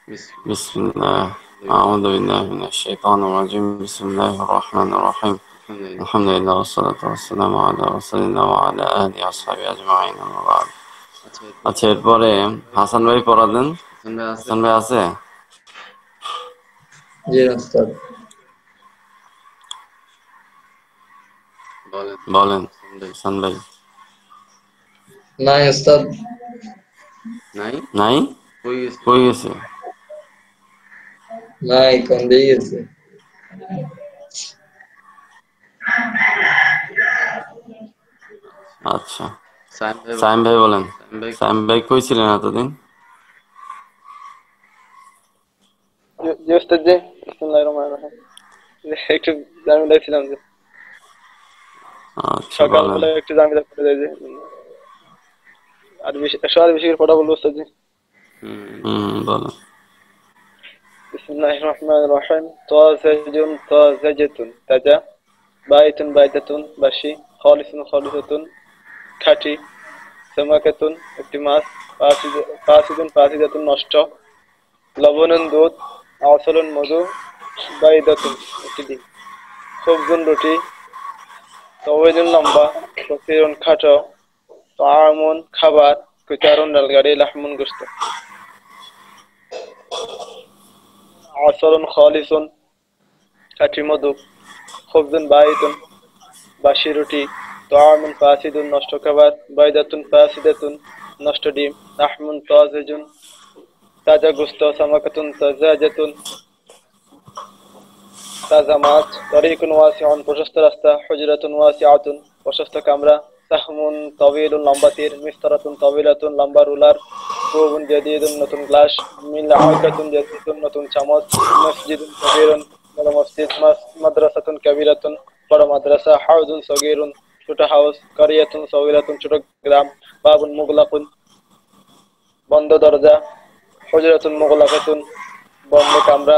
بسم الله. أعوذ بالله من الشيطان الرجيم. بسم الله الرحمن الرحيم. الحمد لله والصلاة والسلام على رسول الله وعلى آله وصحبه أجمعين أما بعد. আচ্ছা, এরপরে হাসান ভাই পড়ালেন। হাসান ভাই আছে? জি ওস্তাদ। বলেন হাসান ভাই। নাই ওস্তাদ। নাই? কই গেছে? নাই, কোন দিয়ে গেছে? আচ্ছা, সাইম ভাই বলেন। সাইম ভাই কই ছিলেন এতদিন? জি ওস্তাদ জি। বিসমিল্লাহির রহমানির রহিম। একটু জামিদার ছিলাম যে, আচ্ছা বলেন। সকালবেলা একটু জামিদার করে দেয় যে, আর বেশি 120 করে পড়া বলবো ওস্তাদ জি। বলেন। বিসমিল্লাহির রহমানির রহিম। তাজাজুন তাজাজাতুন তাজা, বাইতুন বাইদাতুন বাসি, খালিসুন খালিসাতুন খাঁটি, সামাকাতুন একটি মাছ, ফাসিদুন ফাসিদাতুন নষ্ট, লবণুন দুধ, আসালুন মধু, বাইদাতুন একটি ডিম, খুবজুন রুটি, তওয়াইলুন লম্বা, কসিরুন খাটো, তাআমুন খাবার, কিতারুন ডালগাড়ি, লাহমুন গোশত, আসালুন খালিসুন খাঁটি মধু, খুবজুন বাইতুন বাসি রুটি, তাআমুন ফাসিদুন নষ্ট খাবার, বাইদাতুন ফাসিদাতুন নষ্ট ডিম, লাহমুন তাজিজুন তাজা গোশত, সামাকাতুন তাজাজাতুন তাজা মাছ, তরিকুন ওয়াসিউন প্রশস্ত রাস্তা, হুজরাতুন ওয়াসিআতুন প্রশস্ত কামরা, সাহমুন তাওয়িলুন লম্বা তীর, মিসতারাতুন তাওয়িলাতুন লম্বা রুলার, কুবুন জাদীদুন নতুন গ্লাস, মিলআকাতুন জাদীদুন নতুন চামচ, মসজিদুন কবীরুন বড় মসজিদ, মাদ্রাসাতুন কাবীরাতুন বড় মাদ্রাসা, হাউজুন সগীরুন ছোট হাউস, কারিয়াতুন সগীরাতুন ছোট গ্রাম, বাবুন মুগলাকুন বন্ধ দরজা, হুজরাতুন মুগলাকাতুন বন্ধ কামরা,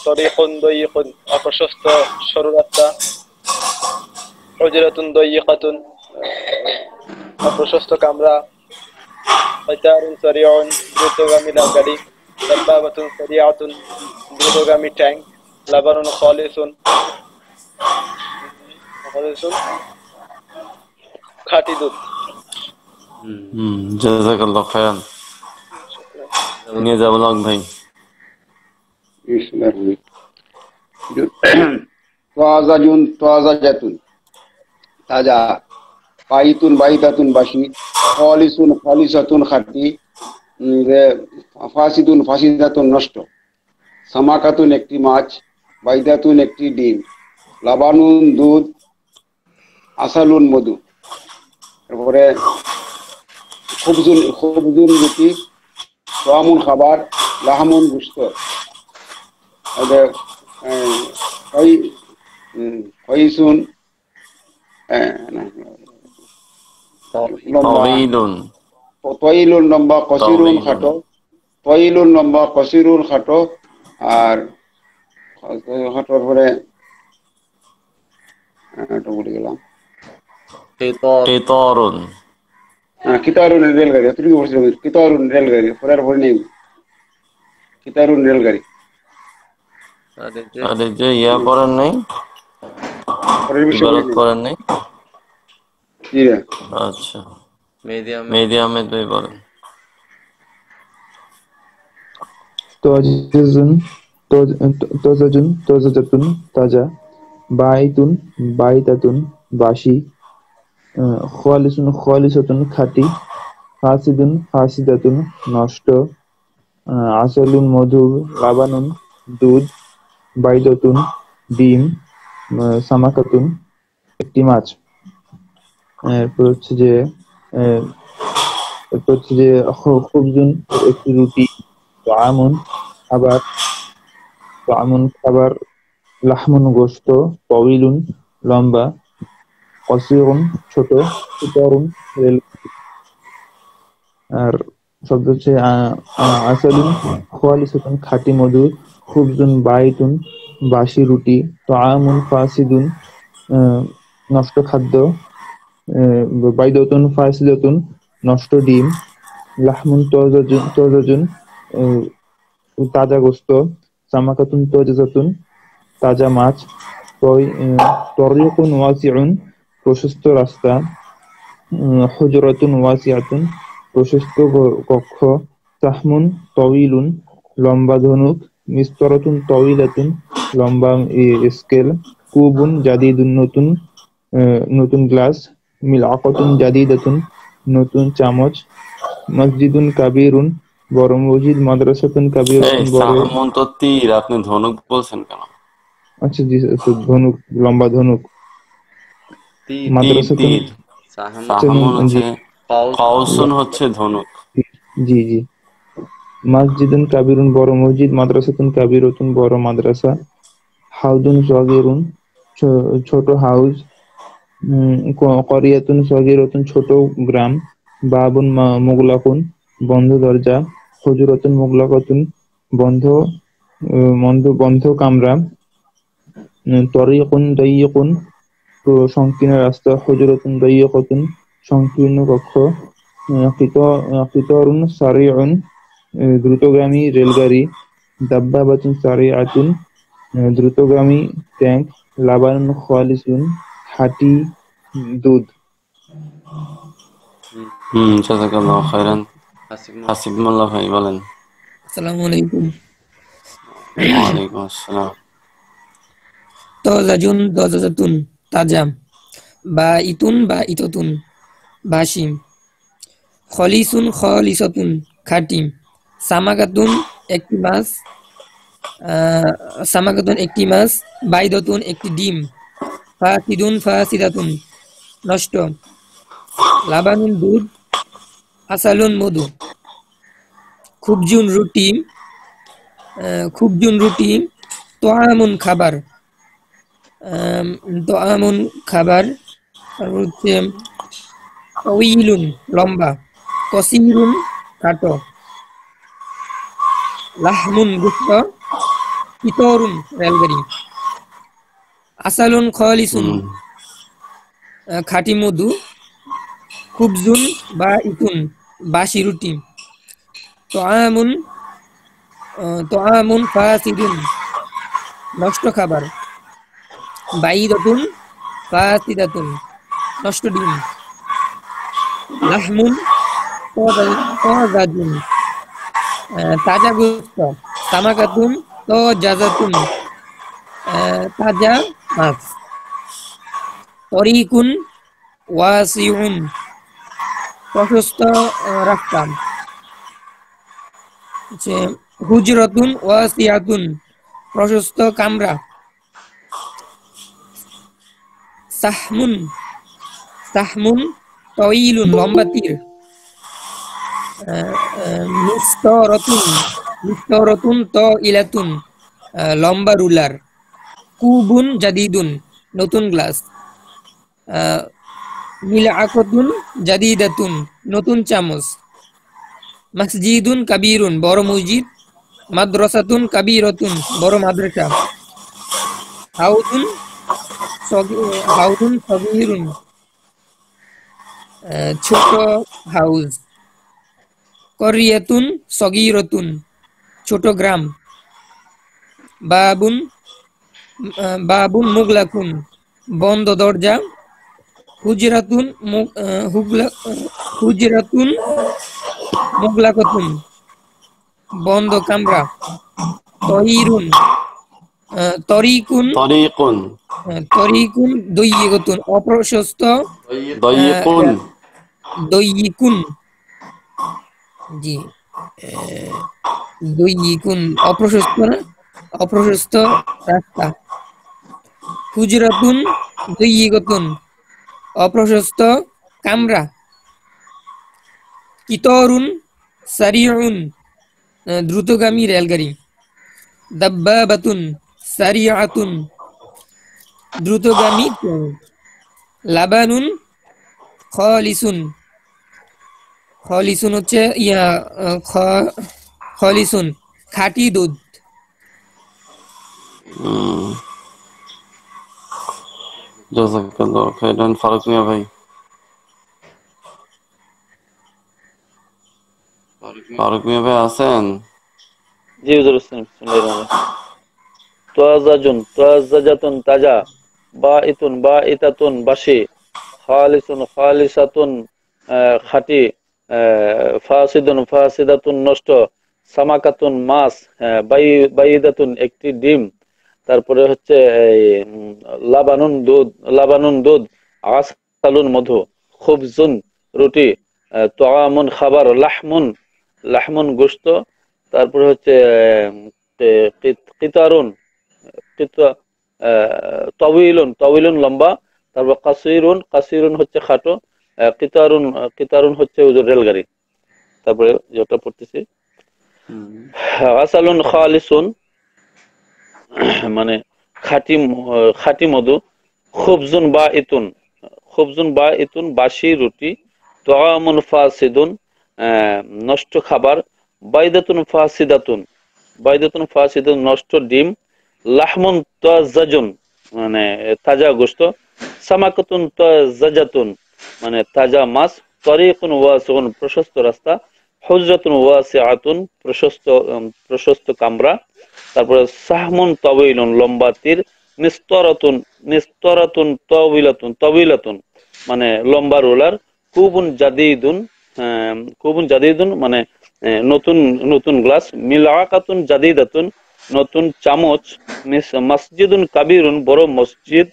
তরিকুন দয়িকুন অপ্রশস্ত সরু রাস্তা, হুজরাতুন দয়িকাতুন অপ্রশস্ত কামরা, কিতারুন সারিউন দ্রুতগামী গাড়ি, দাব্বাবাতুন সারিআতুন দ্রুতগামী ট্যাঙ্ক, লাবানুন খালিসুন খাঁটি দুধ। জাযাকাল্লাহ খায়রান। নিয়ে যাবো লক ভাই। তাজাজুন তাজাজাতুন তাজা, বাইতুন বাইদাতুন বাসি, খালিসুন খালিসাতুন খাঁটি, ফাসিদুন ফাসিদাতুন নষ্ট, সামাকাতুন একটি মাছ, বাইদাতুন একটি ডিম, লাবানুন দুধ, আসালুন মধু। তারপরে খুবজুন খুবজুন রুটি, তাআমুন খাবার, লাহমুন গোশত, খয়িসুন তাওয়িলুন তয়িলুন লম্বা, কসিরুন খাটো, তয়িলুন লম্বা কসিরুন খাটো, আর খাটোর পরে বলে গেলাম কিতারুন। কিতারুন রেলগাড়ি, এতটুকু বলছিলাম, কিতারুন রেলগাড়ি, পরে আর ভরে নেই, কিতারুন রেলগাড়ি। আর এই যে ইয়া করেন নাই, পরের বিষয় ইবারত করেন নাই। জি না, আচ্ছা, মেহেদী আহমেদ ভাই বলেন। তাজাজুন তাজাজুন তাজাজাতুন তাজা, বাইতুন বাইদাতুন বাসি, খালিসুন খালিসাতুন খাঁটি, ফাসিদুন ফাসিদাতুন নষ্ট, আসালুন মধু, লাবানুন দুধ, বাইদাতুন ডিম, সামাকাতুন একটি মাছ। এরপর হচ্ছে যে খুবজুন একটি রুটি, তাআমুন খাবার, লাহমুন গোশত, তাওয়িলুন লম্বা, কসিরুন ছোট, কিতারুন রেল। আর শব্দ হচ্ছে আসালুন খালিসাতুন খাঁটি মধু, খুবজুন বাইতুন বাসি রুটি, তাআমুন ফাসিদুন নষ্ট খাদ্য, বাইদাতুন ফাসিদাতুন নষ্ট ডিম, লাহমুন তাজাজুন তাজা গোস্ত, সামাকাতুন তাজাতুন তাজা মাছ, তরিকুন ওয়াসিউন প্রশস্ত রাস্তা, হুজরাতুন ওয়াসিআতুন প্রশস্ত কক্ষ, সাহমুন তওয়িলুন লম্বা ধনুক, মিসতারাতুন তওয়িলাতুন লম্বা স্কেল, কুবুন জাদিদুন নতুন গ্লাস, মিলআকাতুন জাদিদাতুন নতুন চামচ, মসজিদুন কাবীরুন বড় মসজিদ, মাদ্রাসাতুন এই কাবীরাতুন বড়। সাহামুন তো তীর, আপনি ধনুক বলছেন কেন? আচ্ছা জি আচ্ছা, ধনুক লম্বা ধনুক। তীর মাদ্রাসাতুন তীর, সাহামুন জি হচ্ছে কাউসুন হচ্ছে ধনুক। জি জি। মসজিদুন কাবীরুন বড় মসজিদ, মাদ্রাসাতুন কাবীরাতুন বড় মাদ্রাসা, হাউদুন সগীরুন ছোট হাউস, করিয়াতুন সগীরাতুন ছোট গ্রাম, বাবুন মুগলাকুন বন্ধ দরজা, হুজরাতুন মুগলাকাতুন বন্ধ বন্ধ কামরা, তরিকুন দাইয়িকুন সংকীর্ণ রাস্তা, হুজরাতুন দাইয়িকাতুন সংকীর্ণ কক্ষ, কিতারুন সারিউন দ্রুতগামী রেলগাড়ি, দাব্বাবাতুন সারিআতুন দ্রুতগামী ট্যাঙ্ক, লাবানুন খালিসুন খাঁটি দুধ। জাযাকাল্লাহু খাইরান। হাসিবুল্লাহ ভাই বলেন। আসসালামু আলাইকুম। ওয়ালাইকুম আসসালাম। তজাজুন দজাজাতুন তাজা, বা ইতুন বা ইততুন বাসিম, খলিসুন খলিসাতুন খাঁটি, সামাকাতুন একটি মাছ, সামাকাতুন একটি মাছ, বাইদাতুন একটি ডিম, ফাসিদুন ফাসিদাতুন নষ্ট, লাবানুন দুধ, আসালুন মধু, খুবজুন রুটি, খুবজুন রুটি, তোয়ামুন খাবার, তোয়ামুন খাবার, তারপর হচ্ছে তওয়িলুন লম্বা, কসিরুন খাটো, লাহমুন গোস্ত, কিতরুন রেলগাড়ি, আসালুন খলিসুন খাঁটি মধু, খুবজুন বা ইতুন বাসি রুটি, তোয়ামুন তোয়ামুন ফাসিদুন নষ্ট খাবার, বাইদাতুন ফাসিদাতুন নষ্ট ডিম, লাহমুন তাজাজুন তাজা গোস্ত, সামাকাতুন তাজাতুন তাজা মাছ, তরিকুন ওয়াসিউন প্রশস্ত রাস্তা, হচ্ছে হুজরাতুন ওয়াসিআতুন প্রশস্ত কামরা, সাহমুন সাহমুন তওয়িলুন লম্বা তীর, মিস্তরাতুন তাইলাতুন লম্বা রুলার, কুবুন জাদিদুন নতুন গ্লাস, মিলআকাতুন জাদিদাতুন নতুন চামচ, মসজিদুন কাবীরুন বড় মসজিদ, মাদ্রাসাতুন কাবীরাতুন বড় মাদ্রাসা, হাউদুন হাউদুন সগীরুন ছোট হাউস, করিয়াতুন সগীরাতুন ছোট গ্রাম, বাবুন বাবুন মুগলাকুন বন্ধ দরজা, হুজরাতুন হুজরাতুন মুগলাকাতুন বন্ধ কামরা, তহিরুন তরিকুন তরিকুন তরিকুন দইয়িকুন অপ্রশস্ত, দাইয়িকুন দইয়িকুন জি দইয়িকুন অপ্রশস্ত না অপ্রশস্ত রাস্তা, হুজরাতুন দইয়িকুন অপ্রশস্ত কামরা, কিতরুন সারিউন দ্রুতগামী রেলগাড়ি, দাব্বাবাতুন সারিআতুন দ্রুতগামী ট্রেন, লাবানুন খলিসুন খলিসুন হচ্ছে খলিসুন খাঁটি দুধ। জাযাকাল্লাহু খাইরান। ফারুক মিয়া ভাই। ফারুক মিয়া ভাই আছেন? জি হুজুর, বিসমিল্লাহির রহমানির রহিম। তাজাজুন, তাজাজাতুন তাজা, বাইতুন, বাইতাতুন বাসি, খালিসুন, খালিসাতুন খাঁটি, ফাসিদুন, ফাসিদাতুন নষ্ট, সামাকাতুন মাছ, বাইদাতুন একটি ডিম, তারপরে হচ্ছে এই, লাবানুন দুধ, লাবানুন দুধ, আসালুন মধু, খুবজুন রুটি, তোয়ামুন খাবার, লাহমুন, লাহমুন গোশত, তারপরে হচ্ছে কিতারুন, কিতা- তবিলুন, তবিলুন লম্বা, তারপর কাসিরুন, কাসিরুন হচ্ছে খাটো, কিতারুন, কিতারুন হচ্ছে ওই রেলগাড়ি। তারপরে যেটা পড়তেছি, আসালুন খালিসুন মানে খাঁটি খাঁটি মধু, খুবজুন বা ইতুন, খুবজুন বা ইতুন বাসি রুটি, তোয়ামুন ফাসিদুন নষ্ট খাবার, বাইদাতুন ফাসিদাতুন, বাইদাতুন ফাসিদুন নষ্ট ডিম, লাহমুন তাজাজুন মানে তাজা গোশত, সামাকাতুন তাজাজাতুন মানে তাজা মাছ, তরিকুন ওয়াসিউন প্রশস্ত রাস্তা, হুজরাতুন ওয়াসিআতুন প্রশস্ত প্রশস্ত কামরা, তারপরে সাহমুন তাওয়িলুন লম্বা তীর, নিস্তরাতুন, নিস্তরাতুন তাওয়িলাতুন, তাওয়িলাতুন মানে লম্বা রোলার, কুবুন জাদিদুন, কুবুন জাদিদুন মানে নতুন নতুন গ্লাস, মিলআকাতুন জাদিদাতুন নতুন চামচ, মসজিদুন কাবীরুন বড় মসজিদ,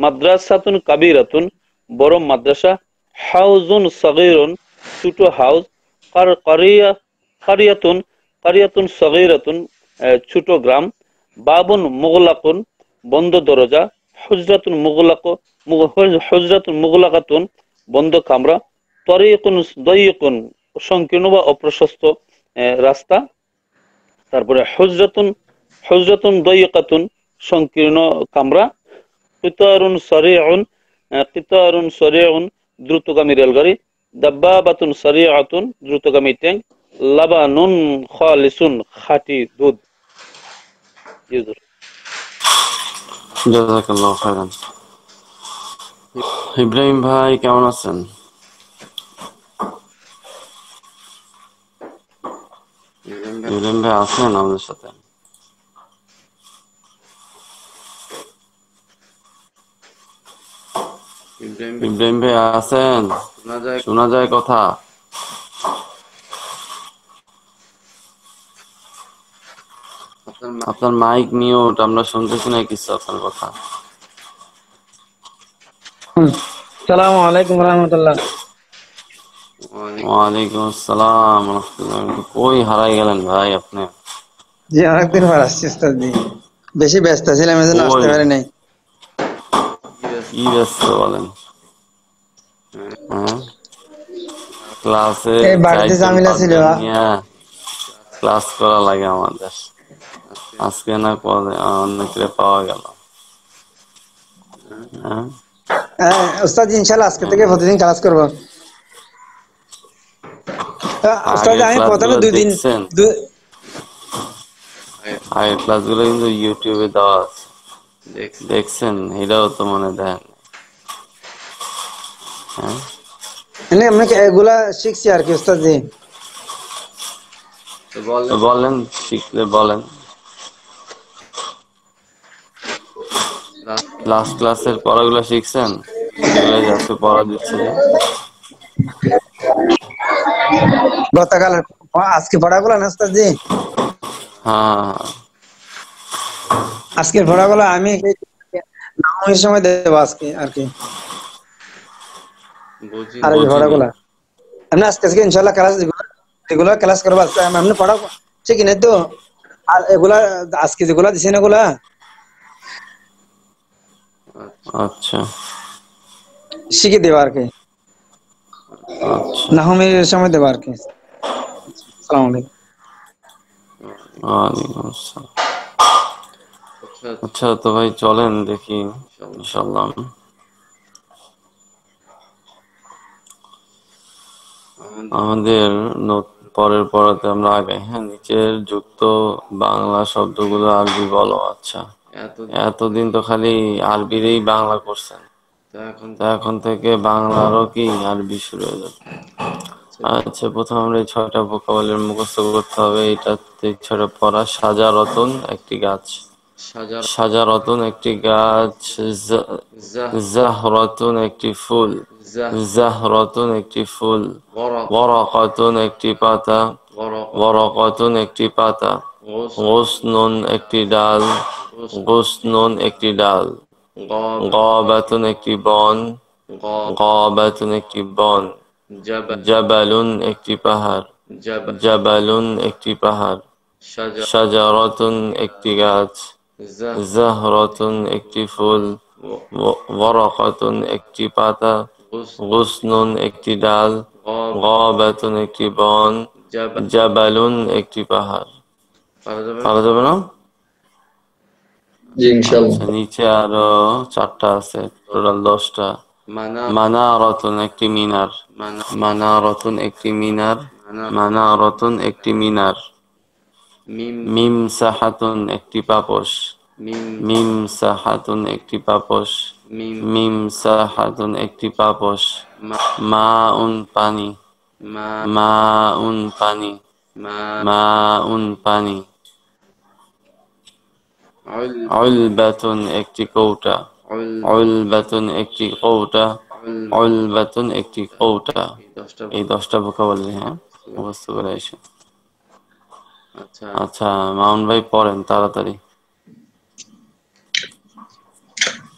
মাদ্রাসাতুন কাবীরাতুন বড় মাদ্রাসা, হাউজুন সগীরুন ছোট হাউস, কারিয়া, কারিয়াতুন, কারিয়াতুন সগীরাতুন ছোট গ্রাম, বাবুন মুগলাকুন বন্ধ দরজা, হুজরাতুন মুগলাক, হুজরাতুন মুগলাকাতুন বন্ধ কামরা, তরিকুন দয়িকুন সংকীর্ণ বা অপ্রশস্ত রাস্তা, তারপরে হুজরাতুন, হুজরাতুন দয়িকাতুন সংকীর্ণ কামরা, কিতারুন সারিউন, কিতারুন সারিউন দ্রুতগামী রেলগাড়ি, দাব্বাবাতুন সারিআতুন দ্রুতগামী ট্যাঙ্ক, লাবানুন খালিসুন খাঁটি দুধ। জি হুজুর। জাযাকাল্লাহু খাইরান। ইব্রাহিম ভাই কেমন আছেন? ইব্রাহিম ভাই আছেন আমাদের সাথে? ইব্রাহিম ভাই আছেন? শোনা যায় কথা? আপনার মাইক মিউট, আমরা শুনতেছি না কিছু আপনার কথা। আসসালামু আলাইকুম রহমতুল্লাহ। ওয়ালাইকুম আসসালাম রাহমাতুল্লাহ। কই হারাই গেলেন ভাই আপনি? জি অনেকদিন পর আসছি উস্তাদ জি, বেশি ব্যস্ত ছিলাম এজন্য আসতে পারি নাই। কি ব্যস্ত বলেন? হ্যাঁ, ক্লাসে এই বাড়িতে ঝামেলা ছিল। নিয়ে ক্লাস করা লাগে আমাদের। আজকে না পরে অনেকরে পাওয়া গেল। হ্যাঁ উস্তাদ ইনশাআল্লাহ আজকে থেকে প্রতিদিন ক্লাস করব। উস্তাদ আগের আমি প্রথমে ক্লাসগুলো 2 দিন দেখছেন? আগের ক্লাসগুলো কিন্তু ইউটিউবে দেওয়া আছে, দেখছেন? এটাও তো মনে দেন। হ্যাঁ, আমি এগুলা শিখছি আর কি উস্তাদ জি। তো বলেন, শিখলে বলেন। লাস্ট ক্লাসের পড়াগুলো শিখছেন? যেগুলো আজকে পড়া দিচ্ছে যে গতকাল আজকে পড়াগুলো না উস্তাদ জি, হ্যাঁ আজকের পড়াগুলো আমি নামের সময় দেব আজকে আর কি। আর এই বুঝিনি। পড়াগুলো আমি আজকে থেকে ইনশাআল্লাহ ক্লাস রেগুলার ক্লাস করব। আজকে আমি পড়া শিখি নাই তো, আর এগুলা আজকে যেগুলা দিছেন এগুলা আচ্ছা শিখে দেব আর কি, আচ্ছা। নাহমের সময় দেব আর কি। আসসালামু আলাইকুম। ওয়ালাইকুম আসসালাম। আচ্ছা তো ভাই চলেন দেখি ইনশাআল্লাহ। আমাদের পরের পড়াতে আমরা আগে, হ্যাঁ, নিচের যুক্ত বাংলা শব্দগুলো আরবি বলো। আচ্ছা, এতদিন তো খালি আরবিরই বাংলা করছেন, তো এখন থেকে বাংলারও কি আরবি শুরু হয়ে যাবে। আচ্ছা, প্রথম আমরা এই 6টা ভোকাবুলারি মুখস্থ করতে হবে। এটাতে 6টা পড়া। সাজারতুন একটি গাছ, সাজারতুন একটি গাছ, জাহরাতুন একটি ফুল, জাহরাতুন একটি ফুল, ওয়ারাকাতুন একটি পাতা, ওয়ারাকাতুন একটি পাতা, গোসনুন একটি ডাল, গোসনুন একটি ডাল, গাবাতুন একটি বন, গাবাতুন একটি বন, জাবালুন একটি পাহাড়, জাবালুন একটি পাহাড়, শাজারাতুন একটি গাছ, জাহরাতুন একটি ফুল, ওয়ারাকাতুন একটি পাতা, গোসনুন একটি ডাল, গাবাতুন একটি বন, জাবালুন একটি পাহাড়। পারা যাবে না? জি ইনশাল্লাহ। আচ্ছা, নিচে আরো 4টা আছে, টোটাল 10টা। মানারাতুন একটি মিনার, মানারাতুন একটি মিনার, মানারাতুন একটি মিনার। মিমসাহাতুন একটি পাপোশ, মিমসাহাতুন একটি পাপোশ, মিমসাহাতুন একটি পাপোশ। মাউন পানি, মাউন পানি, মাউন পানি। উলবাতুন একটি কৌটা, উলবাতুন একটি কৌটা, উলবাতুন একটি কৌটা। এই 10টা ভোকাবুলারি, হ্যাঁ, মুখস্থ করে এসে। আচ্ছা, মাউন ভাই পড়েন তাড়াতাড়ি।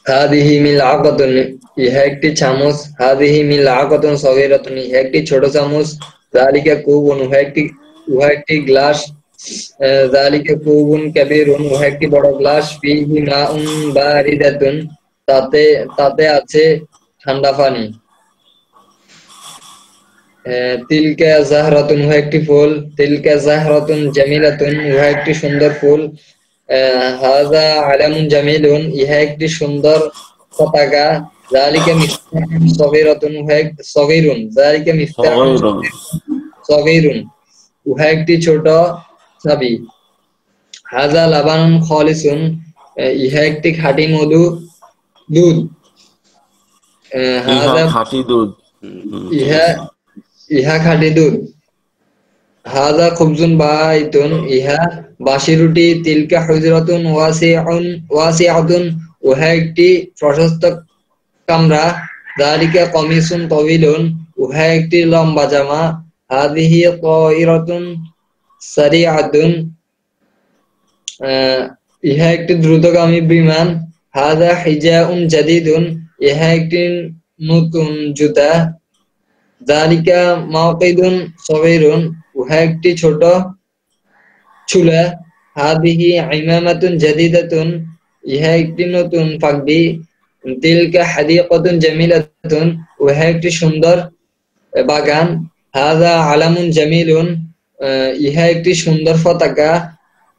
হাদিহি মিলআকাতুন, ইহা একটি চামচ। হাদিহি মিলআকাতুন সগীরাতুন, ইহা একটি ছোট চামচ। যালিকা কুবুন, উহা একটি গ্লাস। যালিকা কুবুন কাবীরুন, উহা একটি বড় গ্লাস। ফীহি মাউন বারিদাতুন, তাতে আছে ঠান্ডা পানি। তিলকা জাহরাতুন, উহা একটি ফুল। তিলকা জাহরাতুন জামিলাতুন, উহা একটি সুন্দর ফুল। হাযা আলামুন জামিলুন, ইহা একটি সুন্দর পতাকা। যালিকা মিফতাহুন সগীরাতুন, সগীরুন, যালিকা মিফতাহুন সগীরুন, উহা একটি ছোট চাবি। হাযা লাবানুন খালিসুন, ইহা একটি খাঁটি দুধ। হাযা খাঁটি দুধ, ইহা খাঁটি দুধ। হাযা খুবজুন বাইতুন, ইহা বাসি রুটি। তিলকা হুজরাতুন ওয়াসিআতুন, উহা একটি প্রশস্ত কামরা। যালিকা কমিসুন তাওয়িলুন, উহা একটি লম্বা জামা। হাদিহি তায়রাতুন সারিআতুন, ইহা একটি দ্রুতগামী বিমান। হাযা হিজাউন জাদীদুন, ইহা একটি নতুন জুতা। যালিকা মাওকিদুন সগীরুন, উহা একটি ছোট চুলা। হাদিহি ইমামাতুন জাদীদাতুন, ইহা একটি নতুন পাগড়ি। তিলকা হাদিকাতুন জামিলাতুন, উহা একটি সুন্দর বাগান। হাযা আলামুন জামিলুন, ইহা একটি সুন্দর পতাকা।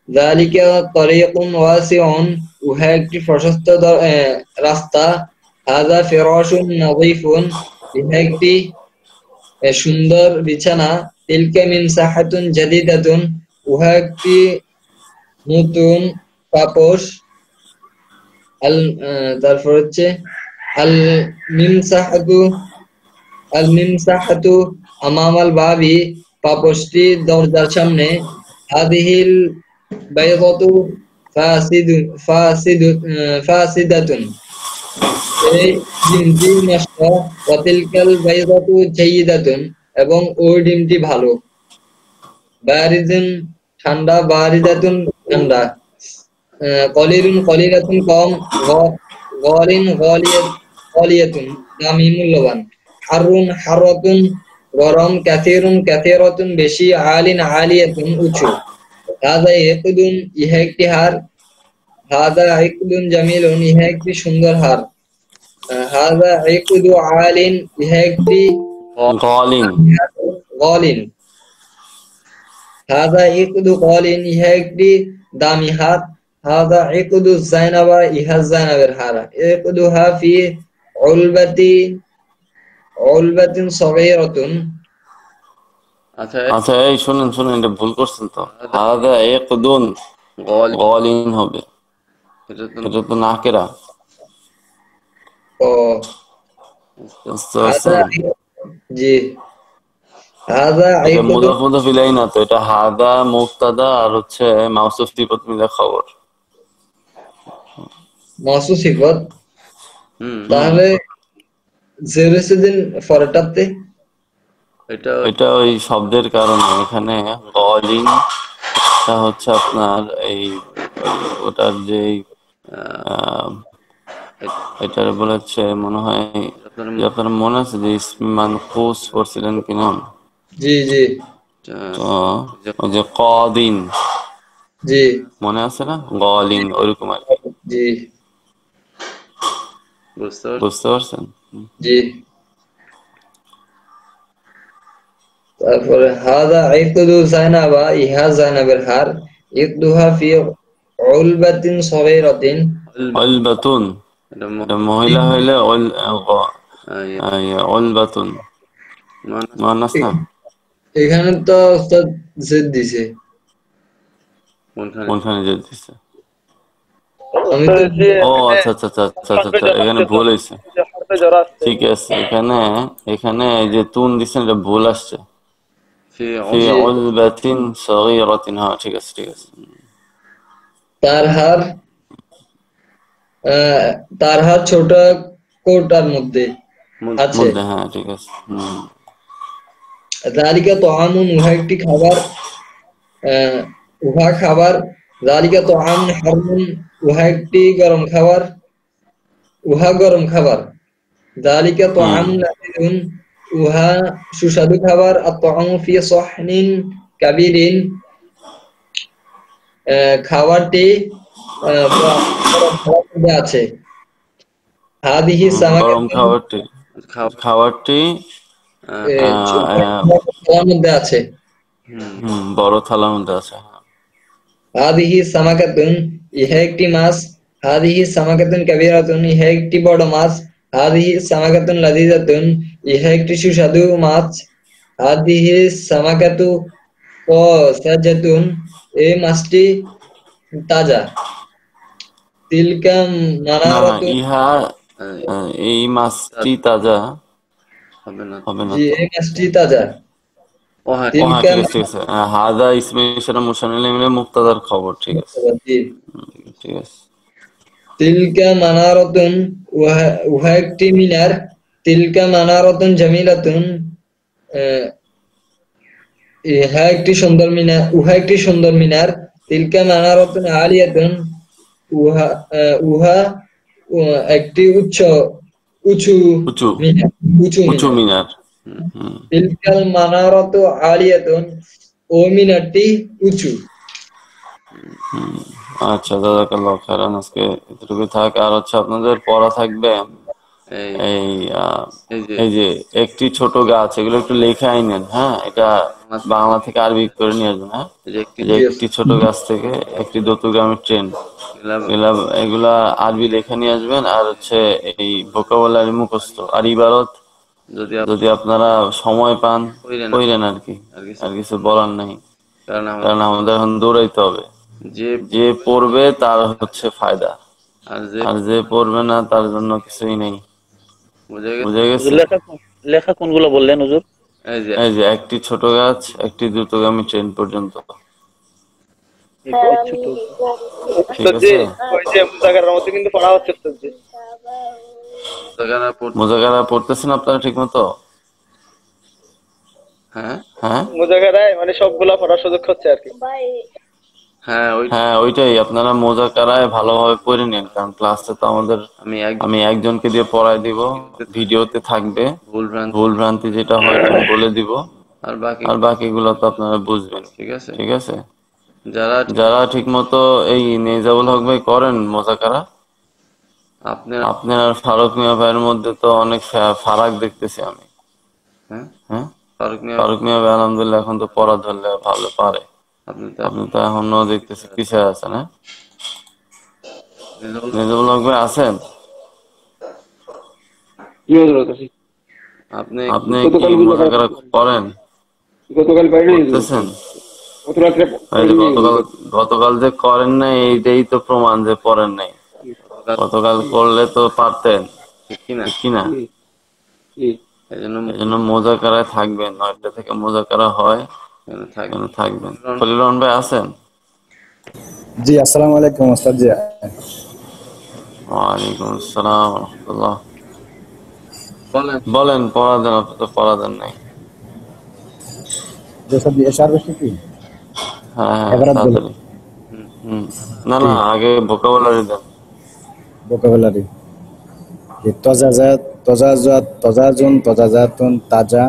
যালিকা তরিকুন ওয়াসিউন, উহা একটি প্রশস্ত রাস্তা। হাযা ফিরাশুন নাযীফুন, ইহা একটি সুন্দর বিছানা। তিলকা মিমসাহাতুন জাদীদাতুন, উহা একটি নতুন পাপোশ। তারপর হচ্ছে আল মিমসাহাতু আমামাল বাবি, পাপোশটি দরজার সামনে। হাদিহিল বাইদাতু ফাসিদাতুন, এই ডিমটি নষ্ট। ওয়াতিলকাল বাইদাতু জাইয়িদাতুন, এবং ওই ডিমটি ভালো। বারিদুন ঠান্ডা, বারিদাতুন ঠান্ডা। কলিলুন কলিলাতুন কম, গালিন গালিয়াতুন দামি মূল্যবান। হারুন হারাতুন গরম, কাসিরুন কাসিরাতুন বেশি, আলিন আলিয়াতুন উঁচু। হাযা ইকদুন, ইহা একটি হার। হাযা ইকদুন জামিলুন, ইহা একটি সুন্দর হার। হাযা ইকদু আলিন, ইহা একটি গালিন। হাযা ইকদু গালিন, ইহা একটি দামি হার। হাযা ইকদু যায়নাবা, ইহা যায়নাবের হার। ইকদুহা ফি উলবাতিন সগীরাতুন। আচ্ছা, এই শুনেন, এটা ভুল করছেন তো। হাযা ইকদুন গালিন হবে, এটা তো নাকেরা। ও বুঝতে পারছেন? জি। হাদা এটা আইকুদুন মুদাফ মুদাফ ইলাইহি না তো, এটা হাদা মুবতাদা আর হচ্ছে মাউসুফ সিফাত মিলে খবর। মাসু সিফাত, হুম তাহলে জেরেসিদিন পরেরটাতে এটা ওই শব্দের কারণে এখানে গলিন টা হচ্ছে আপনার এই ওটার যে এটার বলেছে মনে হয় যে আপনার মনে আছে যে ইসমি মানকুস করছিলেন কিনা, জি জি তো ওই যে কদিন জি মনে আছে না, গলিন ওইরকম আর কি। জি বুঝতে পারছেন? জি। তারপরে হাদা আইকুদু জাইনাবা, ইহা জাইনাবের হার, ইকদুহা ফি উলবাতিন সগীরাতিন, অলবাতুন, এটা মহিলা হইলে অলবাতুন মানাস না। এখানে তো উস্তাদ জেদ দিছে, কোনখানে যে দিচ্ছে? আমি তো ও আচ্ছা আচ্ছা আচ্ছা আচ্ছা আচ্ছা, এখানে ভুল হয়েছে। ঠিক আছে, এখানে এখানে এই যে তুন দিচ্ছেন এটা ভুল আসছে। ফি জি। উলবাতিন সগীরাতিন, হ্যাঁ ঠিক আছে ঠিক আছে। তার হার তার হার ছোট কোটার মধ্যে আছে। মধ্যে, হ্যাঁ ঠিক আছে। যালিকা তাআমুন, উহা একটি খাবার, উহা খাবার। যালিকা তাআমুন হারমুন, উহা একটি গরম খাবার, উহা গরম খাবার। যালিকা তাআমুন লাযীযুন, উহা সুস্বাদু খাবার। আত-তাআমু ফি সাহনিন কাবীরিন, খাবারটি গরম খাবার মধ্যে আছে। হাদিহি গরম সামাকাতুন, খাবারটি থালার মধ্যে আছে। বড় থালার মধ্যে আছে। হাদিহি সামাকাতুন, ইহা একটি মাছ। হাদিহি সামাকাতুন কাবীরাতুন, ইহা একটি বড় মাছ। হাদিহি সামাকাতুন লাযীযাতুন, ইহা একটি সুস্বাদু মাছ। হাদিহি সামাকাতু তাজাতুন, এই মাছটি তাজা। তিলকা না না, মানারাতুন, ইহা এই মাছটি তাজা হবে না জি তো। এই মাছটি তাজা। ও হ্যাঁ তিলকা ঠিক আছে ঠিক আছে। হাদা ইসমে ইশারা মুসান্নিল মিলে মুক্তাদার খবর, ঠিক আছে জি। ঠিক আছে। তিলকা মানারাতুন, উহা একটি মিনার। তিলকা মানারাতুন জামিলাতুন, ইহা একটি সুন্দর মিনার, উহা একটি সুন্দর মিনার। তিলকা মানারাতুন আলিয়াতুন, উহা উহা একটি উঁচু উঁচু মিনার, উঁচু মিনার। তিলকাল মানারাতু আলিয়াতুন, ও মিনারটি উঁচু। আচ্ছা, জাযাকাল্লাহু খাইরান। আজকে এতটুকু থাক। আর হচ্ছে আপনাদের পড়া থাকবে এই এই যে একটি ছোট গাছ, এগুলো একটু লেখে আইনেন। হ্যাঁ, এটা বাংলা থেকে আরবি করে নিয়ে আসবেন। হ্যাঁ, এই যে একটি ছোট গাছ থেকে একটি দ্রুতগামী ট্রেন, এগুলা আরবি লেখা নিয়ে আসবেন। আর হচ্ছে এই ভোকাবুলারি মুখস্থ আর ইবারত যদি আপনারা সময় পান কইরেন আর কি, আর কিছু বলার নাই। কারণ আমাদের এখন দৌড়াইতে হবে। যে পড়বে তার হচ্ছে ফায়দা, আর যে পড়বে না তার জন্য কিছুই নেই। বুঝে গেছে? লেখা কোনগুলো বললেন হুজুর? এই যে একটি ছোট গাছ একটি দ্রুতগামী ট্রেন পর্যন্ত। ঠিক আছে, ওই যে মুজাকারার মধ্যে কিন্তু পড়া হচ্ছে উস্তাদ জি। মুজাকারা পড়তেছেন আপনারা ঠিক মতো? হ্যাঁ হ্যাঁ মুজাকারায় মানে সবগুলা পড়ার সুযোগ হচ্ছে আর কি। হ্যাঁ, ওইটাই। আপনারা মুজাকারায় ভালোভাবে পড়ে নিন, কারণ ক্লাসে তো আমাদের আমি একজনকে দিয়ে পড়াই দিব, ভিডিওতে থাকবে, ভুল ভ্রান্তি যেটা হয় আমি বলে দিব, আর বাকিগুলো তো আপনারা বুঝবেন। ঠিক আছে, যারা ঠিক মতো এই নেজাবুল হক ভাই করেন মুজাকারা, আপনার আর ফারুক মিয়া ভাইয়ের মধ্যে তো অনেক ফারাক দেখতেছি আমি। হ্যাঁ, ফারুক মিয়া ভাই আলহামদুলিল্লাহ এখন তো পড়া ধরলে ভালো পারে। আপনি তো এখনো দেখতেছি পিছিয়ে আছেন। হ্যাঁ, নেজাবুল হক ভাই আছেন? আপনি কি মুজাকারা করেন? করতেছেন? গতকাল যে করেন নাই এইটাই তো প্রমাণ যে পড়েন নাই। গতকাল করলে তো পারতেন, ঠিক কিনা? এজন্য মুযাকারায় থাকবেন, নয়টা থেকে মুযাকারা হয়, এখানে থাকবেন। খলিল রহমান ভাই আছেন? জি, আসসালামু আলাইকুম ওস্তাদ জি। ওয়ালাইকুম আসসালাম ওয়া রাহমাতুল্লাহ। বলেন, পড়া দেন, আপনি তো পড়া দেন নাই। জি ওস্তাদ জি, এশার বেশি কি হ্যাঁ, এবারে বলি তাড়াতাড়ি। না, আগে ভোকাবুলারি দেন। ভোকাবুলারি। তজাজাত, তজাজাত, তজাজুন, তজাজাতুন, তাজা,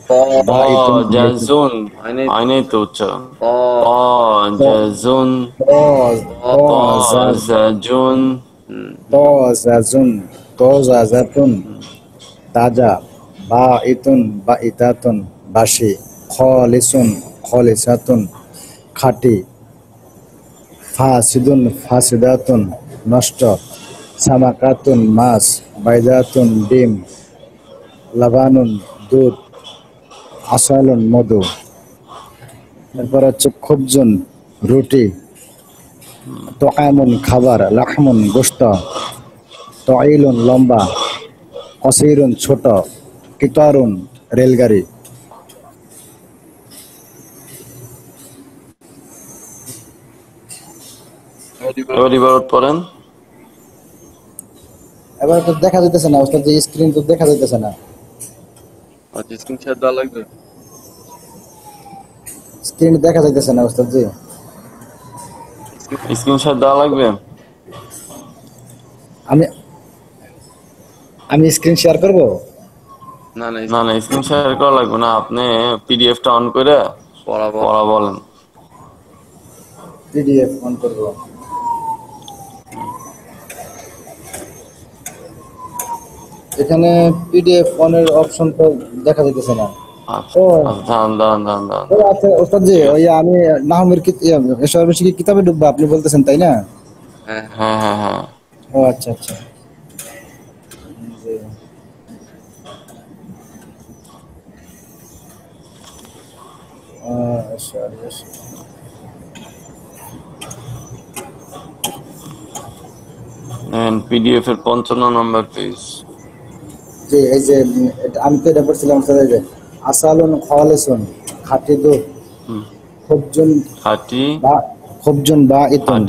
বাঈতুন, বাঈতুন, জাজুন, আইনাই তো উচ্চারণ। জাজুন, জাজুন, তজাজুন, তজাজাতুন, তাজা, বাঈতুন, বাঈতাতুন, বাসি, খলিসুন, খলিসাতুন, খাঁটি, ফাসিদুন, ফাসিদাতুন, নষ্ট, সামাকাতুন, মাছ, বাইদাতুন, ডিম, লাবানুন, দুধ, আসালুন, মধু। এরপর হচ্ছে খুবজুন, রুটি, তোয়ামুন, খাবার, লাহমুন, গোশত, তঈলুন, লম্বা, কসীরুন, ছোট, কিতারুন, রেলগাড়ি। এবার ইবারত পড়েন। এবার তো দেখা যাইতেছে না ওস্তাদ, যে স্ক্রিন তো দেখা যাইতেছে না। স্ক্রিনশট দেওয়া লাগবে। স্ক্রিন দেখা যাইতেছে না ওস্তাদ জি। স্ক্রিনশট দেওয়া লাগবে। আমি আমি স্ক্রিন শেয়ার করব? না, স্ক্রিন শেয়ার করা লাগবে না, আপনি পিডিএফটা অন করে পড়া বলেন। পিডিএফ অন করব। এখানে পিডিএফ অনের অপশন তো দেখা যাইতেছে না। আচ্ছা, দাঁড়ান। ও আচ্ছা ওস্তাদ জি, ওই আমি নাহমের এশার বেশি কিতাবে ঢুকবো আপনি বলতেছেন, তাই না? হ্যাঁ। ও আচ্ছা। জি। এশার বেশি। পিডিএফ এর 55 নম্বর পেজ। জি, এই যে আমি তো এটা পড়ছিলাম স্যার, এই যে আসালুন, খালিসুন, খাঁটি দুধ, খুবজুন, খুবজুন বাঈতুন,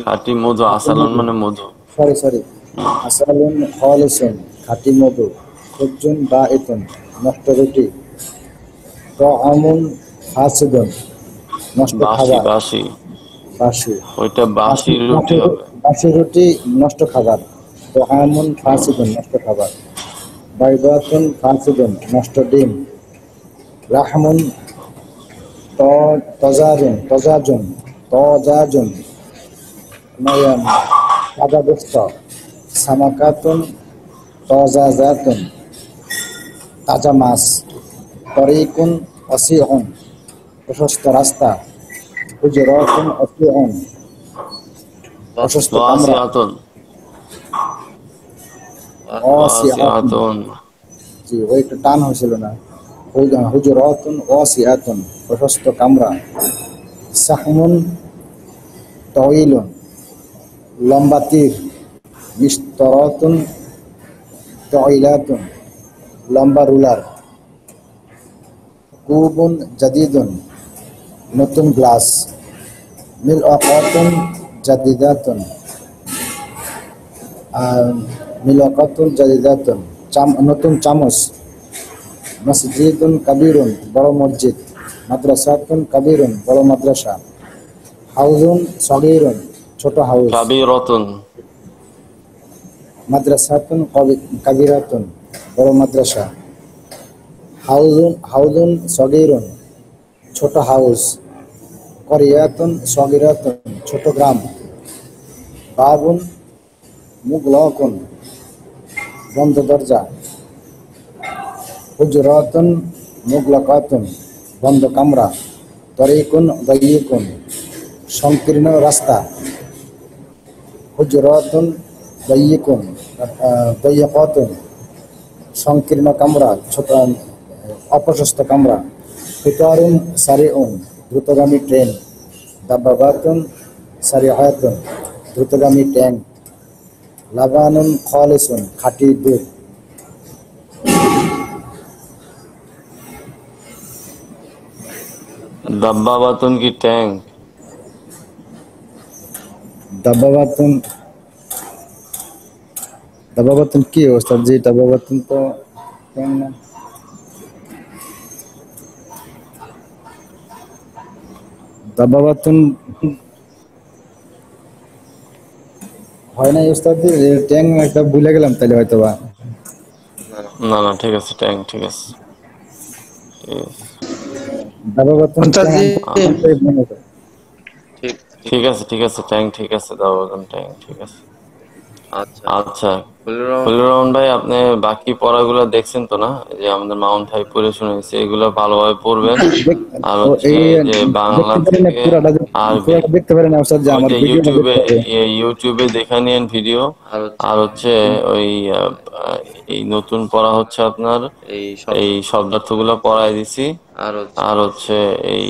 খাঁটি মধু, আসালুন মানে মধু। সরি, আসালুন, খালিসুন, খাঁটি মধু, খুবজুন বাঈতুন, নষ্ট রুটি, তাআমুন ফাসিদুন, নষ্ট খাবার, বাসি, ওইটা বাসি রুটি হবে। বাসি রুটি, নষ্ট খাবার, তাআমুন ফাসিদুন, নষ্ট খাবার, বাইদাতুন ফাসিদুন, নষ্ট ডিম, লাহমুন, তজাজুন, তাজা গোশত, সামাকাতুন, তজাজাতুন, তাজা মাছ, তরিকুন, অসিউন, প্রশস্ত রাস্তা, হুজরাতুন, অসিউন, প্রশস্ত কামরা, জি ওই একটু টান হয়েছিল না। হুজরাতুন ওয়াসিআতুন, প্রশস্ত কামরা, সাহমুন, তাওয়িলুন, লম্বা তীর, মিশতারাতুন, তাওয়িলাতুন, লম্বা রুলার, কুবুন জাদিদুন, নতুন গ্লাস, মিলআকাতুন জাদিদাতুন, নতুন চামচ, মসজিদুন কাবীরুন, বড় মসজিদ, মাদ্রাসাতুন কাবীরুন, বড় মাদ্রাসা, হাউজুন সগীরুন, ছোট হাউস, মাদ্রাসাতুন কাবীরাতুন, বড় মাদ্রাসা, হাউজুন সগীরুন, ছোট হাউস, করিয়াতুন সগীরাতুন, ছোট গ্রাম, বাবুন মুগলাকুন, বন্ধ দরজা, হুজরাতুন মুগলাকাতুন, বন্ধ কামরা, তরিকুন দায়িকুন, সংকীর্ণ রাস্তা, হুজরাতুন দায়িকাতুন, সংকীর্ণ কামরা, ছোট অপ্রশস্ত কামরা, কিতারুন সারিউন, দ্রুতগামী ট্রেন, দাব্বাবাতুন সারিআতুন, দ্রুতগামী ট্যাঙ্ক, লাবানুন খালিসুন খাঁটি দুধ। দাব্বাবাতুন কি ট্যাঙ্ক? দাব্বাবাতুন দাব্বাবাতুন কি ওস্তাদ জি? দাব্বাবাতুন তো ট্যাঙ্ক না। দাব্বাবাতুন হয় না ওস্তাদ জি, ট্যাঙ্ক একটা ভুলে গেলাম তাহলে হয়তো বা। না না, ঠিক আছে, ট্যাঙ্ক ঠিক আছে, ঠিক আছে। দাব্বাবাতুন ওস্তাদ জি ঠিক আছে, ঠিক আছে, ট্যাঙ্ক ঠিক আছে, দাব্বাবাতুন ট্যাঙ্ক ঠিক আছে। আচ্ছা, খলিলুর রহমান ভাই, আপনি বাকি পড়াগুলো দেখছেন তো না? যে আমাদের মাউন্ট হাই পড়ে শুনেছি, এগুলো ভালোভাবে পড়বেন। আর হচ্ছে যে বাংলা দেখতে পারেন না, থেকে আরবি, পুরাটা দেখতে পারেন না ওস্তাদ জি, আমার ওইটা ভিডিওটা দেখতে হবে। ইউটিউবে দেখে নিয়েন ভিডিও। আর হচ্ছে ওই এই নতুন পড়া হচ্ছে আপনার এই শব্দার্থগুলো পড়ায় দিছি। আর হচ্ছে এই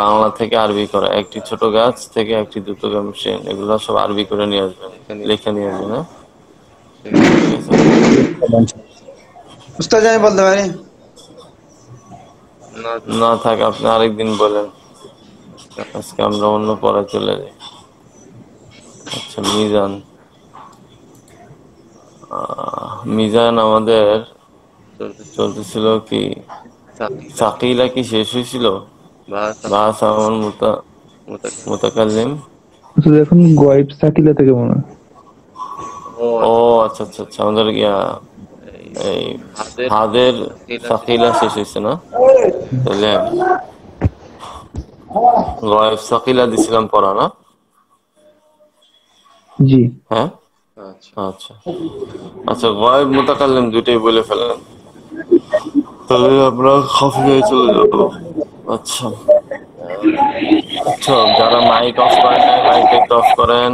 বাংলা থেকে আরবি করা, একটি ছোট গাছ থেকে একটি দ্রুতগামী ট্রেন, এগুলো সব আরবি করে নিয়ে আসবেন, লিখে নিয়ে আসবেন। হ্যাঁ, ঠিক আছে। উস্তাদ আমি বলতে পারি? না থাক, আপনি আরেকদিন বলেন, আজকে আমরা অন্য পড়ায় চলে যাই। আচ্ছা, মিজান আমাদের চলতেছিল কি, সাকিলা কি শেষ হয়েছিল? বাস আমার মুতাকাল্লিম। আসলে এখন গয়েব সাকিলা থেকে মনে হয়। ও আচ্ছা আচ্ছা আচ্ছা, আমাদের এই হাদের সাকিলা শেষ হয়েছে না? তাহলে গয়েব সাকিলা দিছিলাম পড়া না? জি হ্যাঁ, আচ্ছা আচ্ছা, গয়েব মুতাকাল্লিম দুইটাই বলে ফেলেন, তাহলে আমরা খাফিফে চলে যাবো। আচ্ছা আচ্ছা, যারা মাইক অফ করেন নাই, মাইক একটু অফ করেন।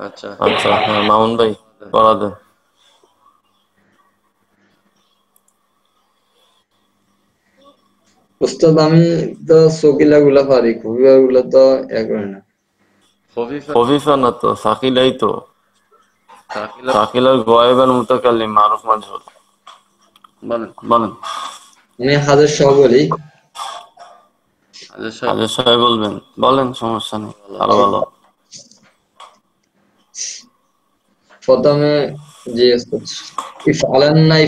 আচ্ছা, হ্যাঁ, মামুন ভাই পড়া দেন। উস্তাদ আমি তো সকিলা গুলা পারি, খুবিয়া গুলা তো এক হয় না। খফিফা না তো, সাকিলাই তো। সাকিলার গয়েব আর মুতাকাল্লিম, মারুফ মাজহুর। বলেন। আমি হাজার সহ বলি। হাজার সাহেব বলবেন, বলেন, সমস্যা নেই, আরো ভালো। প্রথমে যে ইফআলান্নি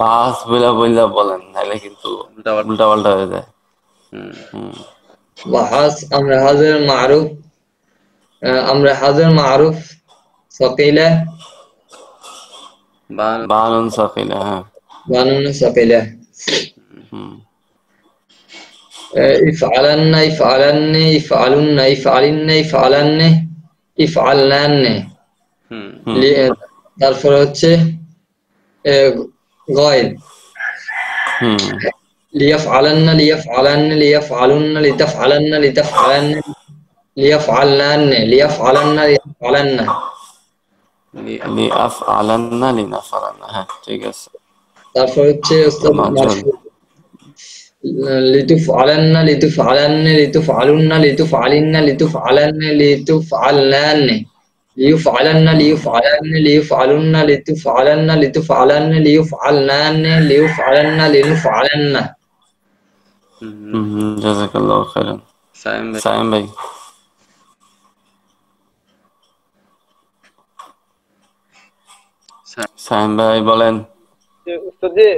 বাস বইলা বইলা বলেন, নাইলে কিন্তু উল্টা পাল্টা হয়ে যায়। বাহাস আমরা হাজার মারুফ সকিলা বানুন সাকিলা, হ্যাঁ। বানুন সকিলা। ইফআলান্নি। তারপরে হচ্ছে গয়েব লিয়াফআলান্না লিয়াফআলান্না। লিনাফআলান্না, হ্যাঁ, ঠিক আছে। তারপর হচ্ছে লিতুফআলান্না লিতুফআলান্না লিনুফআলান্না। জাযাকাল্লাহু খাইরান। সায়েম ভাই। সায়েম ভাই বলেন। উস্তাদ জি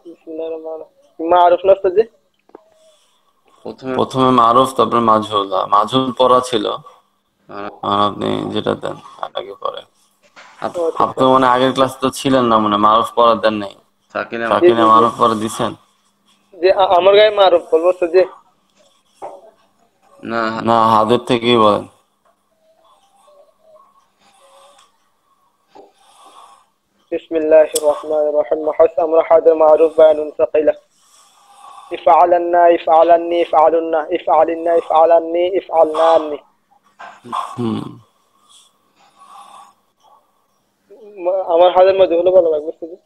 বিসমিল্লাহির রহমানির রহিম, মারুফ না উস্তাদ জি? প্রথমে মারুফ, তারপরে মাজহুল পড়া ছিল, আর আপনি যেটা দেন আগে পরে। আপনি মানে আগের ক্লাস তো ছিলেন না, মানে মারুফ পড়া দেন নাই, সাকিনা মারুফ পড়া দিছেন? যে আমার গায়ে মারুফ বলবো উস্তাদ জি? না, হাদের থেকেই বলেন। বিসমিল্লাহির রহমানির রহিম। আমরা হাদের মারুফ বায়ানুন সাকিলা। ইফআলান্না ইফআলান্নি ইফআলুন্না ইফআলিন্না ইফআলান্নি ইফআলনান্নি। আমার হাদের মধ্যে হলো ভালো লাগবে উস্তাদ জি?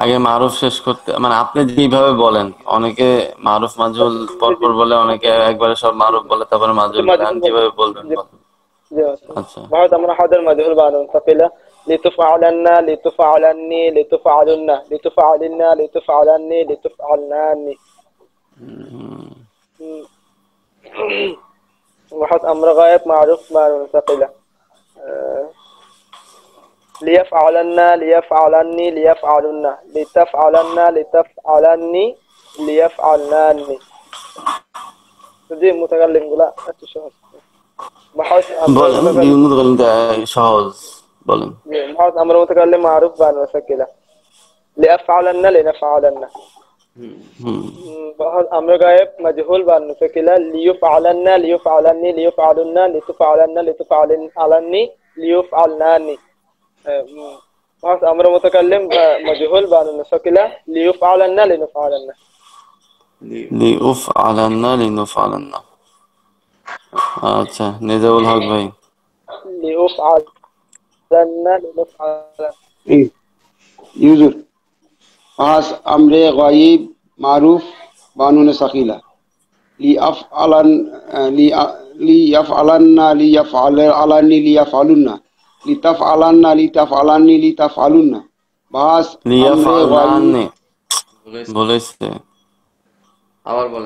আগে মারুফ শেষ করতে, মানে আপনি যেভাবে বলেন, অনেকে মারুফ মাজহুল পরপর বলে, অনেকে একবারে সব মারুফ বলে তারপরে মাজহুল বলে, যেভাবে বলবেন বলেন। আচ্ছা, بعد أمر حاضر مجهول بعد ثقيلة لتفعلن لتفعلني لتفعلن لتفعلن لتفعلني لتفعلناني. واحد أمر غائب معروف ثقيلة ليفعلن ليفعلني ليفعلن لتفعلن لتفعلني ليفعلناني. دي متكلم لا أتشهر সহজ বলেন। محاط أمر متكلم معروف بعد مسكلة لأفعلن لنفعلن. بعض أمر غائب مجهول بعد مسكلة ليفعلن ليفعلني ليفعلن لتفعلن لتفعلني ليفعلناني. بعض أمر متكلم مجهول بعد مسكلة ليفعلن لنفعلن لأفعلن لنفعلن. আচ্ছা, নেজাউল হক ভাই। ইউজুর পাঁচ আমরে গায়ব মারুফ বানুন সাকিলা লিআফআলান লিয়াফআলান্না লিয়াফআলানি লিয়াফআলুন্না লিতাফআলান্না লিতাফআলানি লিতাফআলুন্না। পাঁচ লিয়াফআলানি বলেছে,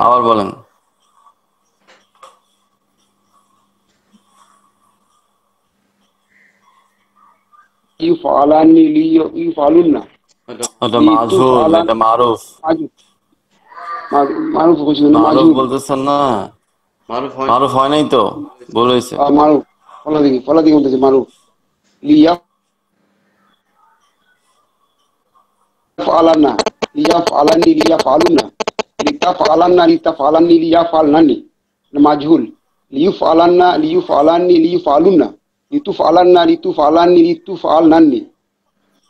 আবার বলেন। ইউফআলানি লিইফআলুন্না, এটা মাজহুল, এটা মারুফ। মারুফ মারুফ বলতেছেন না, মারুফ হয় নাই তো, বলেছে মারুফ। ফলা দিকে বলতেছে মারুফ। লিয়াফআলান্না লিয়াফআলানি লিয়াফআলুন্না লিতাফআলান্না লিতাফআলানি লিয়াফআলনানি মাজহুল। লিইফআলান্না লিইফআলানি লিইফআলুন্না লিতুফআলান্না লিতুফআলানি লিতুফআলনানি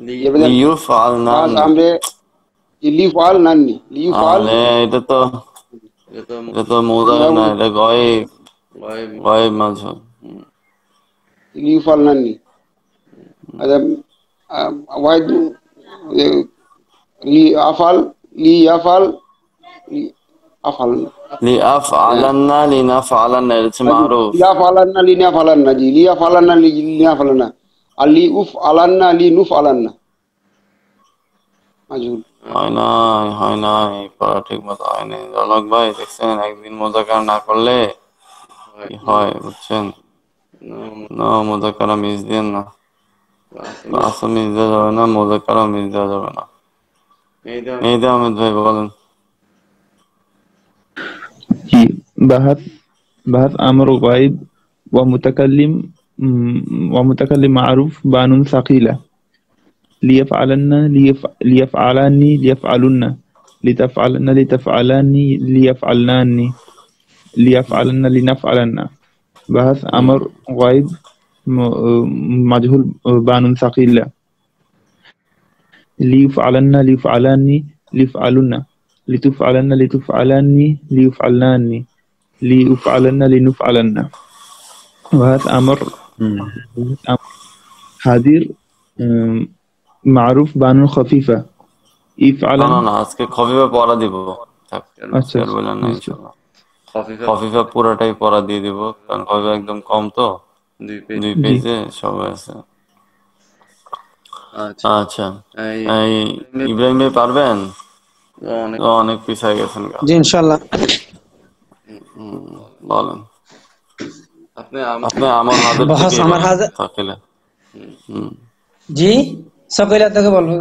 লিইফআলনানি আমরে লিইফআলনানি লিইফআল। এটা তো মুদাফ না, এটা গায়েব মাজহুল। লিইফআলনানি ওয়াইদ লিআফআল লিআফআল আফআল লিআফআলান্না লিনাফআলান্না, এটা মারুফ। লিআফআলান্না লিনাফআলান্না, জি লিআফআলান্না লিনাফআলান্না। আর লিউফআলান্না লিনুফআলান্না মাজহুল। হয় নাই পড়া ঠিক মতো হয়নি। জনক ভাই দেখছেন, একদিন মুযাকারা না করলে হয়, বুঝছেন? না মুযাকারা মিস দেন না, ক্লাসও মিস দেওয়া যাবে না, মুযাকারা মিস দেওয়া যাবে না। মেহেদী আহমেদ ভাই বলেন। বাহাত আমর গায়ব ওয়া মুতাকাল্লিম মারুফ বানুন সাকিলা লিয়াফআলান্না লিয়াফআলানি লিয়াফআলুন্না লিতাফআলান্না লিতাফআলানি লিয়াফআলনানি লিয়াফআলান্না লিনাফআলান্না। বাহাত আমর গায়ব মাজহুল বানুন সাকিলা লিয়াফআলান্না লিয়াফআলানি লিয়াফআলুন্না লিতুফআলান্না লিতুফআলানি লিয়াফআলনানি লিয়াফআলান্না লিনুফআলান্না। বাহাত আমর হাদির মারুফ বানুন খফিফা ইফআলান। না আজকে খফিফা পড়া দিব। আচ্ছা বলেন না, ইনশাআল্লাহ খফিফা পুরোটাই পড়া দিয়ে দিব, কারণ খফিফা একদম কম তো, 2 পেজে সবাই আছে। আচ্ছা, এই ইব্রাহিম ভাই পারবেন? অনেক পিছায় গেছেন। জি ইনশাআল্লাহ। বলেন আপনি আমার হাতের থেকে থাকলে। জি সাকিলা থেকে বলবো,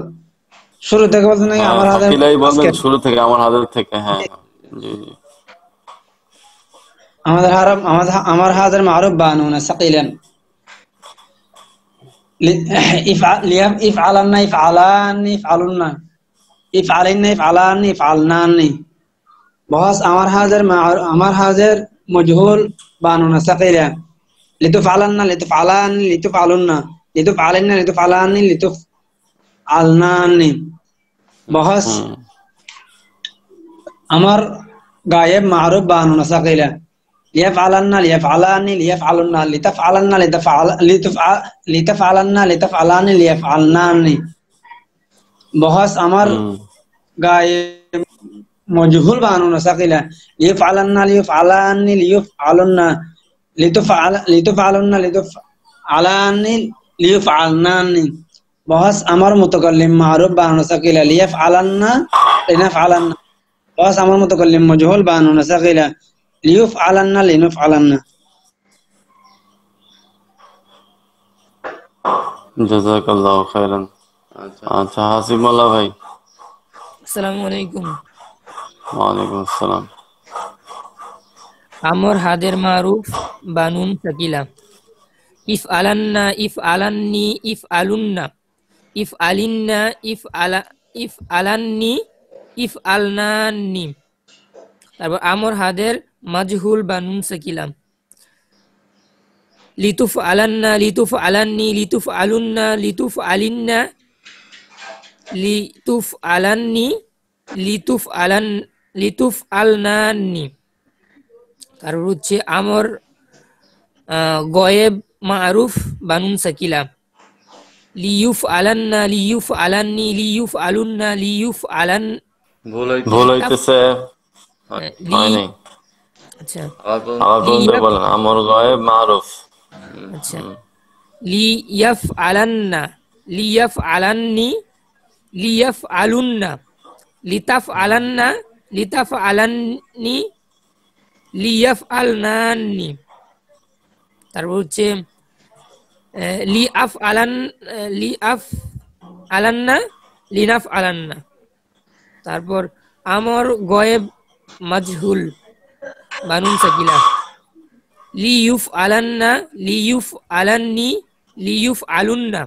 শুরু থেকে বলছেন নাকি আমার হাতের? সাকিলাই বলবেন শুরু থেকে, আমার হাতের থেকে। হ্যাঁ জি জি। আমার হাতের মারুফ বানুন সাকিলান ইফআলান্না ইফআলানি ইফআলুন্না ইফআলিন্না ইফআলানি ইফআলনানি। বস আমার হাতের মজহুল বানুন সাকিলা লিতুফআলান্না লিতুফআলানি লিতুফআলুন্না লিতুফআলিন্না লিতুফআলানি লিতুফআলনানি। বস আমার গায়েব মারুফ বানুন সাকিলা লিয়াফআলান্না লিয়াফআলানি লিয়াফআলুন্না লিতাফআলান্না লিতাফআলানি লিয়াফআলনানি। বহাস আমার গায়ে মজহুল বানানো সাকিলা লিফ আলান্না লিফ আলান্নি লিফ আলুন্না লিতুফ আলুন্না লিতুফ আলান্নি লিফ আলনানি বহাস আমার মুতাকাল্লিম মারুফ বানানো সাকিলা লিফ আলান্না লিনাফ আলান্না বহাস আমার মুতাকাল্লিম মজহুল বানানো সাকিলা লিফ আলান্না লিনুফ আলান্না জাযাকাল্লাহু খাইরান। আচ্ছা হাসিবুল্লাহ ভাই। আসসালামু আলাইকুম। ওয়ালাইকুম আসসালাম। আমর হাদের মারুফ বানুন সাকিলা ইফ আলান্না ইফ আলান্নি ইফ আলুন্না ইফ আলিন্না ইফ আলান্নি ইফ আলনান্নি। তারপর আমর হাদের মাজহুল বানুন সাকিলা লিতুফ আলান্না লিতুফ আলান্নি লিতুফ আলুন্না লিতুফ আলিন্না লিতুফ আলান্নি লিতুফ আলনান্নি। তারপর হচ্ছে আমর গয়েব মারুফ বানুন সাকিলা লিয়ুফ আলান্না লিয়ুফ আলান্নি লিয়ুফ আলুন্না লিয়ুফ আলান। ভুল হইতেছে হয়নি। আচ্ছা আবার বলেন আমর গয়েব মারুফ। আচ্ছা লিয়াফ আলান্না লিয়াফ আলান্নি লিয়াফ আলুন্না লিতাফ আলান্না লিতাফ আলান্নি লিয়াফ আলনান্নি। তারপর হচ্ছে লিআফ আলান্না লিনাফ আলান্না। তারপর আমর গয়েব মাজহুল বানুন সাকিলা লিয়ুফ আলান্না লিয়ুফ আলান্নি লিয়ুফ আলুন্না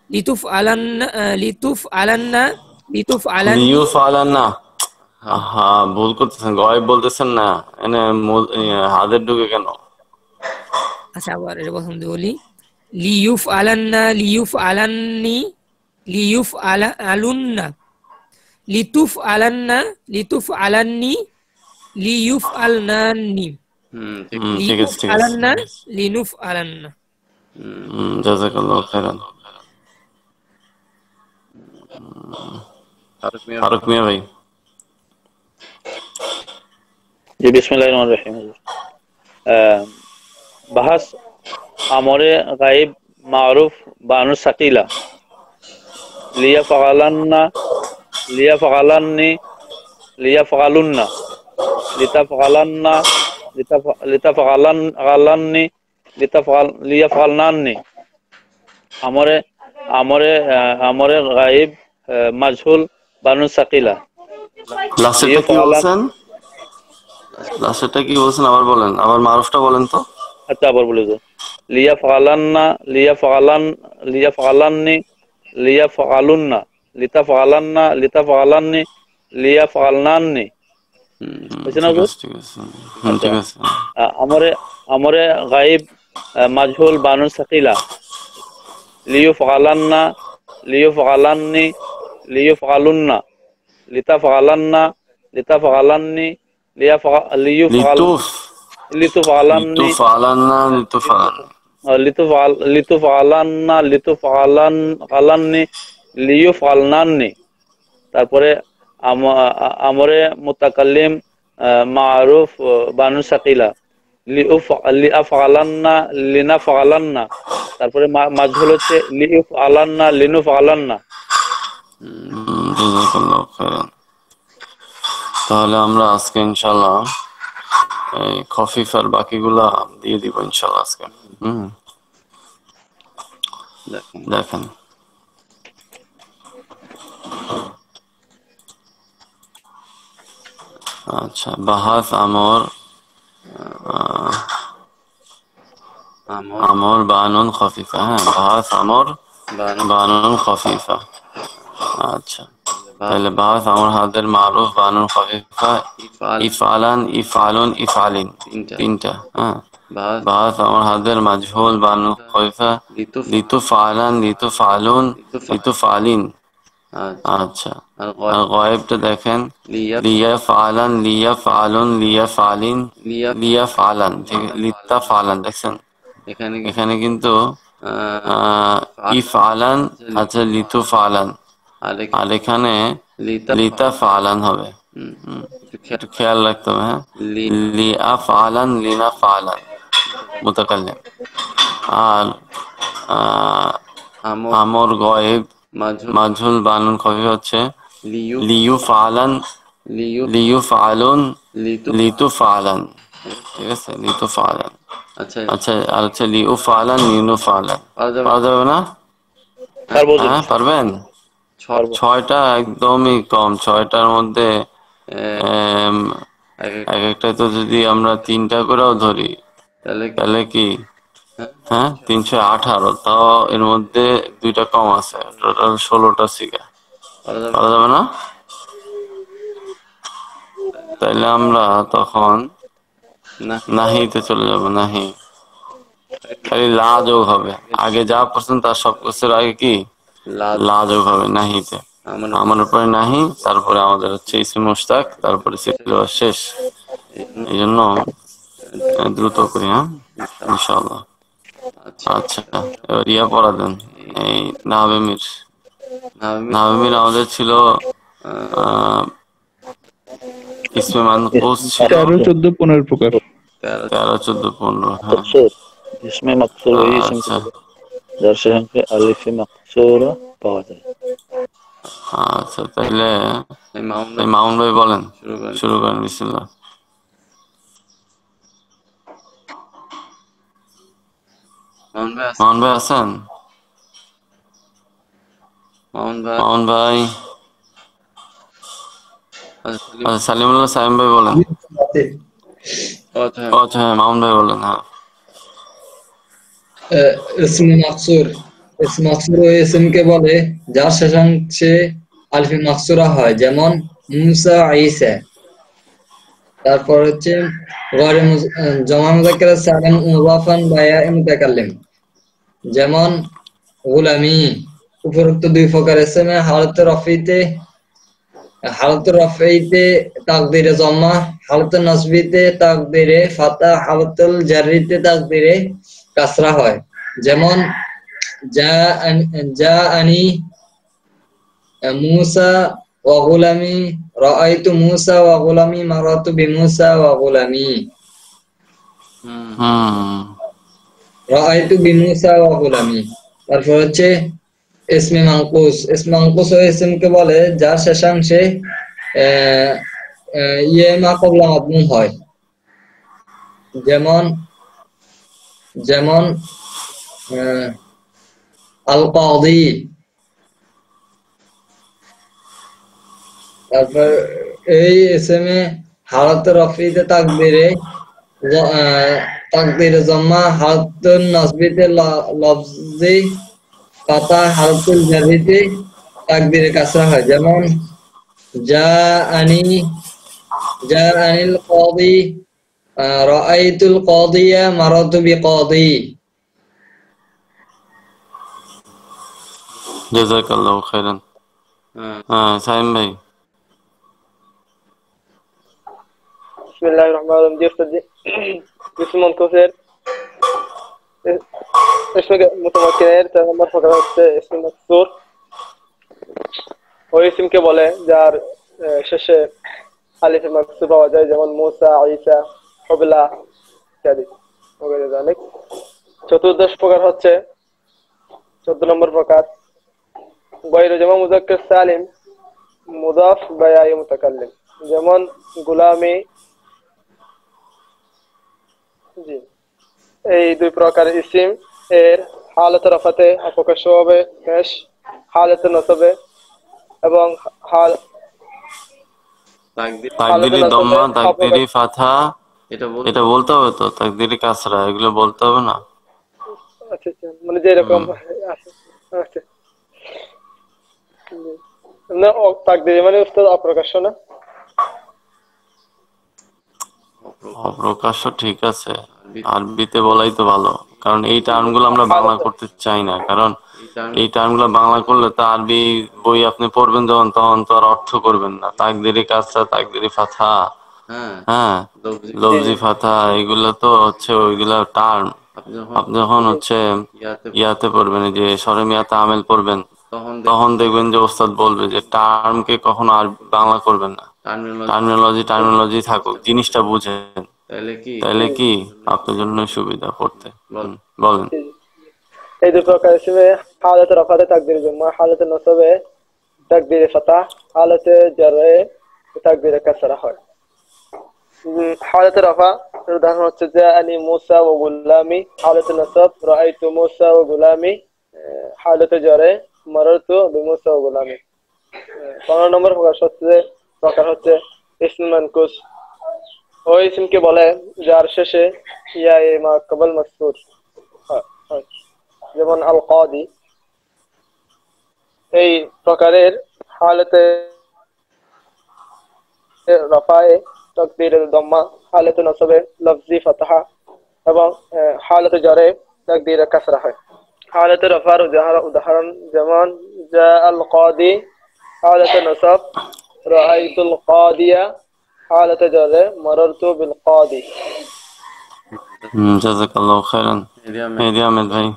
লিতুফ আলান্না লিতুফ আলান্না লিতুফ আলান্নি লিয়ুফ আলান্না। হ্যাঁ ভুল করতেছেন, গয়েব বলতেছেন না, এনে হাদের ঢুকে কেন? আচ্ছা আবার এটা প্রথম দিয়ে বলি লিয়ুফ আলান্না লিয়ুফ আলান্নি লিয়ুফ আলুন্না লিতুফ আলান্না লিতুফ আলান্নি লিয়ুফ আলনান্নি লিয়ুফ আলান্না লিনুফ আলান্না। জাযাকাল্লাহু খাইরান। ফারুক মিয়া ভাই। জি বিসমিল্লাহির রহমানির রহিম। বাহাস আমরে গায়েব মারুফ বানুন সাকিলা লিয়া ফাগালান্না লিয়া ফাগালান্নি লিয়া ফাগালুন্না লিতা ফাগালান্না লিতা ফাগালান্নি লিয়া ফাগালনান্নি। আমরে আমরে আমরে গায়েব মাজহুল বানুন সাকিলা লাস্টেরটা কি বলছেন? লাস্টেরটা কি বলছেন আবার বলেন, আবার মারুফটা বলেন তো। আচ্ছা আবার বলে দাও লিয়া ফাগালান্না লিয়া ফাগালান্নি লিয়া ফাগালুন্না লিতা ফাগালান্না লিতা ফাগালান্নি লিয়া ফাগালনান্নি। বুঝছেন না? ঠিক আছে। আমরে আমরে গায়েব মাজহুল বানুন সাকিলা লিয়ু ফাগালান্না লিয়ু ফাগালান্নি লিয়ু ফাগালুন্না লিতা ফাগালান্না লিতা ফাগালান্নি লিয়া লিয়ু লিতুফ আলান্নি লিতুফ আলান্না লিতুফ আলান্নি লিয়ুফ আলনান্নি। তারপরে আমরে মুতাকাল্লিম মারুফ বানুন সাকিলা লিআফ আলান্না লিনাফ আলান্না। তারপরে মাজহুল হচ্ছে লিউফ আলান্না লিনুফ আলান্না। তাহলে আমরা আজকে ইনশাআল্লাহ এই খফিফার বাকিগুলা দিয়ে দিব ইনশাআল্লাহ আজকে। দেখেন আচ্ছা বাহাস আমর আমর বানুন খফিফা। হ্যাঁ বাহাস আমর বানুন খফিফা। আচ্ছা তাহলে বাহাস আমর হাদের মারুফ বানুন খফিফা ইফআলান ইফআলুন ইফআলিন তিনটা। হ্যাঁ বাহাস আমর হাদের মাজহুল বানুন খফিফা লিতুফআলান লিতুফআলুন লিতুফআলিন। আচ্ছা আর গায়েবটা দেখেন লিয়াফআলান লিয়াফআলুন লিয়াফআলিন লিয়াফআলান লিতাফআলান। দেখছেন এখানে কিন্তু ইফআলান আচ্ছা লিতুফআলান আর এখানে লিতা ফালান হবে। একটু খেয়াল রাখতে হবে। হ্যাঁ, লিআ ফালান, লিনা ফালান মুতাকাল্লিম। আর আমর গয়েব মাজহুল বানুন খফিফ হচ্ছে লিয়ু ফালান, লিয়ু ফালুন, লিতু ফালান। ঠিক আছে, লিতু ফালান। আচ্ছা, আর হচ্ছে লিউ ফালান, লিনু ফালান। পারা যাবে না? হ্যাঁ, পারবেন? ছয়টা একদমই কম। ছয়টার মধ্যে এক একটা তো যদি আমরা 3টা করেও ধরি তাহলে কি, হ্যাঁ, 318। তাও এর মধ্যে 2টা কম আছে, টোটাল 16টা সিগা। পারা যাবে না? তাইলে আমরা তখন নাহিতে চলে যাব। নাহি খালি লা যোগ হবে, আগে যা পড়ছেন তার সব কিছুর আগে কি লা যোগ হবে নাহিতে। আমার উপরে নাহি, তারপরে আমাদের হচ্ছে ইসম মুশতাক, তারপরে সিলেবাস শেষ। এই জন্য দ্রুত করি। হ্যাঁ, ইনশাআল্লাহ। আচ্ছা, এবার ইয়া পড়া দেন, এই নাহবেমির। নাহবেমির আমাদের ছিল ইসমে মানকুস ছিল 13, 14, 15 প্রকার। 13, 14, 15। হ্যাঁ, ইসমে মাকসুর ওই ইসম যার শেষে আলিফে মাকসুরা পাওয়া যায়। আচ্ছা, তাহলে মামুন ভাই বলেন, শুরু করেন। বিসমিল্লাহ। মামুন ভাই আছেন? মামুন ভাই। আচ্ছা, সালিমুল্লাহ সাইম ভাই বলেন। আচ্ছা, হ্যাঁ, মামুন ভাই বলেন। হ্যাঁ, ইসম মাকসুর। ইসম মাকসুর ওই ইসমকে বলে যার শেষাংশে আলিফে মাকসুরা হয়, যেমন মুসা, ঈসা। তারপর হচ্ছে জমা মুযাক্কার সালিম মুযাফান বা ইয়া মুতাকাল্লিম, যেমন গুলামি। উপরোক্ত 2 প্রকার ইসমে হালাতুর রফইতে তাকদীরে জম্মা, হালাতুন নাসবিতে তাকদীরে ফাতা, হালাতুল জাররিতে তাকদীরে কাসরা হয়, যেমন জাআনি মুসা ওয়া গুলামি, রাআইতু মুসা ওয়া গুলামি, মারাতু বিমুসা ওয়া গুলামি। রাআইতু বিমুসা ওয়া গুলামি। তারপর হচ্ছে ইসমে মানকুস। ইসমে মানকুস ওই ইসমকে বলে যার শেষাংশে ইয়ে মা ক্বাবলা মাদমুম হয়, যেমন আল কাদি। তারপর এই ইসমে হালাত রফিতে তাকদীরে জম্মা, হালাতুন নাসবিতে লফজি ফাতা, হালাতুল জাররিতে তাকদীরে কাসরা হয়, যেমন জাআনিল কাদি, রাআইতুল কাদিয়া, মারাতু বিকাদি। জাযাকাল্লাহু খাইরান। হ্যাঁ, সাইম ভাই। বিসমিল্লাহির রহমানির রহিম। জি উস্তাদ জি। ইসম মানকুসের ইসমে মুতামাক্কিনের 4 নম্বর প্রকার হচ্ছে ইসম মাকসুর। ওই ইসমকে বলে যার শেষে আলিফে মাকসুর পাওয়া যায়, যেমন মুসা, ঈসা, হুবলা ইত্যাদি। চতুর্দশ প্রকার হচ্ছে 14 নম্বর প্রকার গায়রু জামা মুযাক্কার সালিম মুদাফ বা ইয়া মুতাকাল্লিম, যেমন গুলামি। জি, এই 2 প্রকার ইসিম এর হালাত রফাতে অপকাশ হবে পেশ, হালাত নসবে এবং তাকদীরি দম্মা, তাকদীরি ফাথা, এটা বলতে হবে তো। তাকদীরি কাসরা, এগুলো বলতে হবে না? আচ্ছা, মানে যেরকম আছে। আচ্ছা, না তাকদীরি মানে উস্তাদ অপ্রকাশ্য না? অপ্রকাশ্য ঠিক আছে, আরবিতে বলাই তো ভালো, কারণ এই টার্মগুলো আমরা বাংলা করতে চাই না। কারণ এই টার্মগুলো বাংলা করলে তো আরবি বই আপনি পড়বেন যখন, তখন তো আর অর্থ করবেন না। তাকদীরি কাসরা, তাকদীরি ফাথা, হ্যাঁ, লফজি ফাথা, এগুলো তো হচ্ছে ওইগুলা টার্ম। আপনি যখন হচ্ছে ইয়াতে পড়বেন, যে শরমিয়াতে আমেল পড়বেন, তখন দেখবেন যে ওস্তাদ বলবে যে টার্মকে কখনো আর বাংলা করবেন না, টার্মিনোলজি থাকুক, জিনিসটা বুঝেন, তাইলে কি আপনার জন্য সুবিধা পড়তে। বলেন। এই দুই প্রকার হিসেবে হালতে রফাতে তাকদির জুম্মা, হালতে নসবে তাকদিরে ফাতাহ, হালতে জারে তাকদিরে কাসরা হয়। হালতে রফা উদাহরণ হচ্ছে যে আনি মুসা ও গুলামি, হালতে নসব রাআইতু মুসা ও গুলামি, হালতে জারে মারারতু বিমুসা ও গুলামি। 15 নম্বর প্রকার হচ্ছে ইসম মানকুস। ওই ইসমকে বলে যার শেষে ইয়া এ মা কবল মাসফুর, যেমন আল কাদি। এই প্রকারের হালতে রফায়ে তাকদীরে দম্মা, হালতে নসবে লফজি ফাতহা এবং হালতে জারে তাকদীরে কাসরা হয়। হালতে রফার উদাহরণ যেমন জা আল কাদি, হালতে নসব রাআইতুল কাদিয়া, হালতে জারে মারারতু বিল কাদি। জাযাকাল্লাহু খাইরান। মেহেদী আহমেদ ভাই।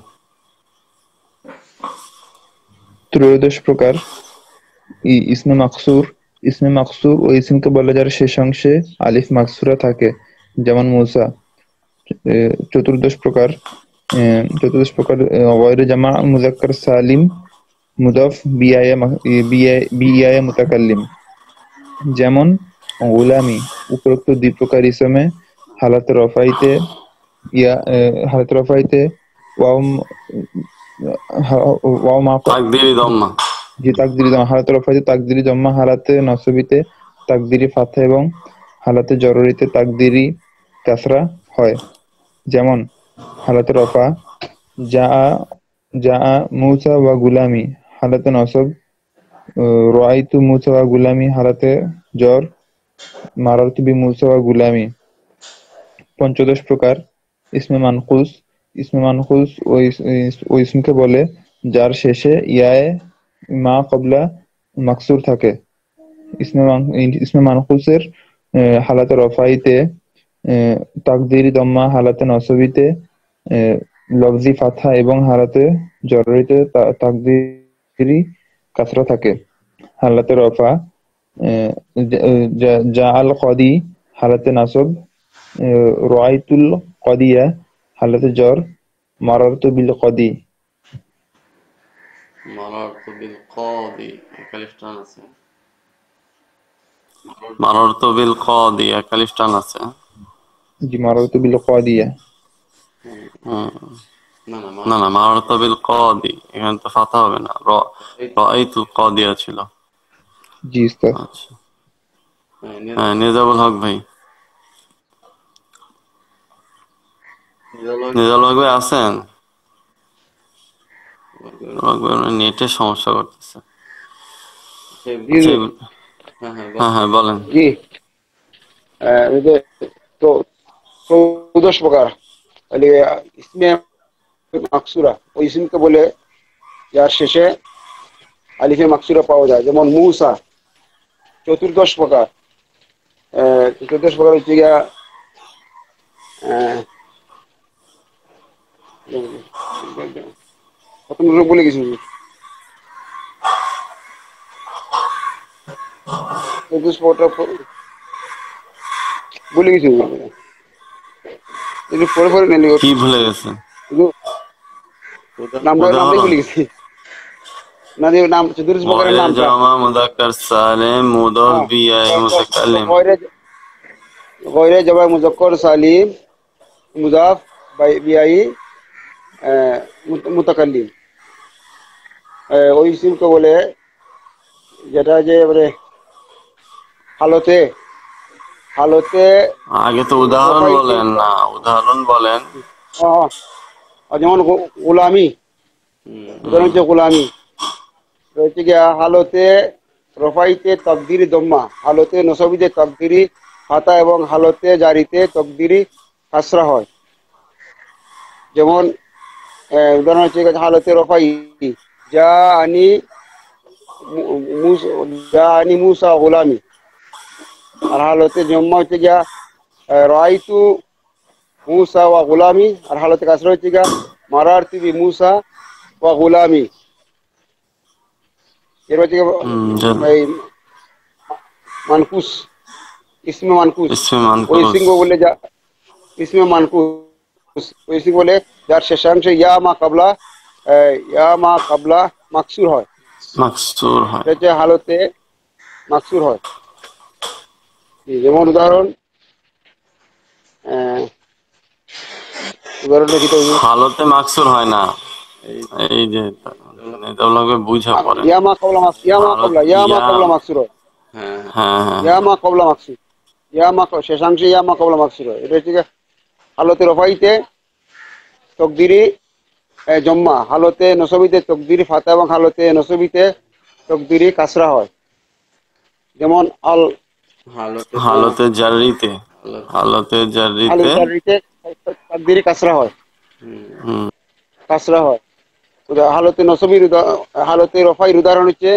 ত্রয়োদশ প্রকার ইসমে মাকসুর। ইসমে মাকসুর ও ইসমকে বলে যার শেষ অংশে আলিফ মাকসুরা থাকে, যেমন মুসা। চতুর্দশ প্রকার গয়রে জামা মুযাক্কার সালিম মুদাফ বিয়ায়ে মুতাকাল্লিম, যেমন গুলামি। উপরোক্ত দুই প্রকার ইসমে হালাতে রফাইতে ওয়াও মা তাকদীরি দম্মা, তাকদিরি জমা, হালাতে রফাইতে তাকদিরি জম্মা, হালাতে নসবিতে তাকদিরি ফাথা এবং হালাতে জররিতে তাকদিরি কাসরা হয়। যেমন হালাতে রফা জা মুসা ওয়া গুলামি, হালাতে নসব রাআইতু মুসা ওয়া গুলামি, হালাতে জর মারারতু বি মুসা ওয়া গুলামি। পঞ্চদশ প্রকার ইসমে মানকুস। ইসমে মানকুস ও ইসমকে বলে যার শেষে ইয়ায়ে মা কবলা মাকসুর থাকে। ইসমে মানকুসের হালাতে রফাইতে তাকদিরি দম্মা, হালাতে নসবিতে লফজি ফাথা এবং হালাতে জররিতে তাকদিরি কাসরা থাকে। হালাতে রফা জা আল কাদি, হালাতে নাসব রাআইতুল কাদিয়া, হালাতে জর মারারতু বিল কাদি। মারারতু বিল কাদি একালিফ টান আছে। মারারতু বিল কাদি একালিফ টান আছে। জি, মারারতু বিল কাদিয়া। না না, মারারতু বিল কাদি এখানে তো ফাতা হবে না, রাআইতুল কাদিয়া ছিল। জি স্যার। আচ্ছা, হ্যাঁ নিজামুল হক ভাই। নিজামুল হক ভাই আছেন? নেটের সমস্যা করতেছে। হ্যাঁ হ্যাঁ বলেন। জি, তো 14 প্রকার ইসমে মাকসুরা, ওই ইসমকে বলে যার শেষে আলিফে মাকসুরা পাওয়া যায়, যেমন মুসা। 14 প্রকার হচ্ছে গিয়া প্রথম বলে গেছি, ভুলে গেছি, পরে পরে কি ভুলে গেছেন? নামটাই ভুলে গেছি। নাম 14 প্রকারের নাম জামা মুযাক্কার সালিম মুদাফ বিয়ায়ে মুতাকাল্লিম। গয়রে জামা মুযাক্কার সালিম মুদাফ বিয়ায়ে মুতাকাল্লিম। ওই ইসমকে বলে যেটা যে মানে হালতে আগে তো উদাহরণ বলেন না, উদাহরণ বলেন। যেমন গোলামি, উদাহরণ হচ্ছে গোলামি রয়েছে গিয়া হালতে রফাইতে তাকদিরি দম্মা, হালতে নসবিতে তাকদিরি ফাতা এবং হালতে জারিতে তাকদিরি কাসরা হয়। যেমন উদাহরণ হচ্ছে হালতে রফাই জা আনি মুসা গোলামি, আর হালতে জম্মা হচ্ছে গিয়া রাআইতু মুসা ওয়া গোলামি, আর হালতে কাসরা হচ্ছে গিয়া মারারতু বি মুসা ওয়া গোলামি। এর হচ্ছে এই মানকুস, ইসমে মানকুস, ওই সিংহ বলে যা ইসমে মানকুস, ওই সিংহ বলে যার শেষাংশ ইয়া মা কাবলা মাকসুর হয়, এটা হালতে মাকসুর হয়। যেমন উদাহরণ লিখিত হালতে মাকসুর হয় না, এই যে বুঝা পড়ে ইয়া মা কাবলা মাকসুর হয়। ইয়া মা কাবলা মাকসুর, শেষাংশে ইয়া মা কাবলা মাকসুর হয়। এটা হচ্ছে হালতে রফাইতে তকদিরি জম্মা, হালতে নসবিতে তকদিরি ফাতা এবং হালতে নসবিতে তকদিরি কাসরা হয়। যেমন আল হালতে জারিতে তকদিরি কাসরা হয়, হালতে নসবির হালতে রফাইর উদাহরণ হচ্ছে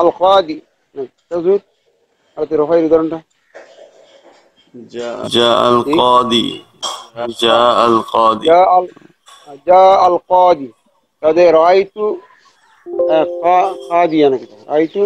আল কাদি। হালতে রফাইর উদাহরণটা জা আল কাদি, তাদের রাইতু কাদিয়া নাকি রাইতু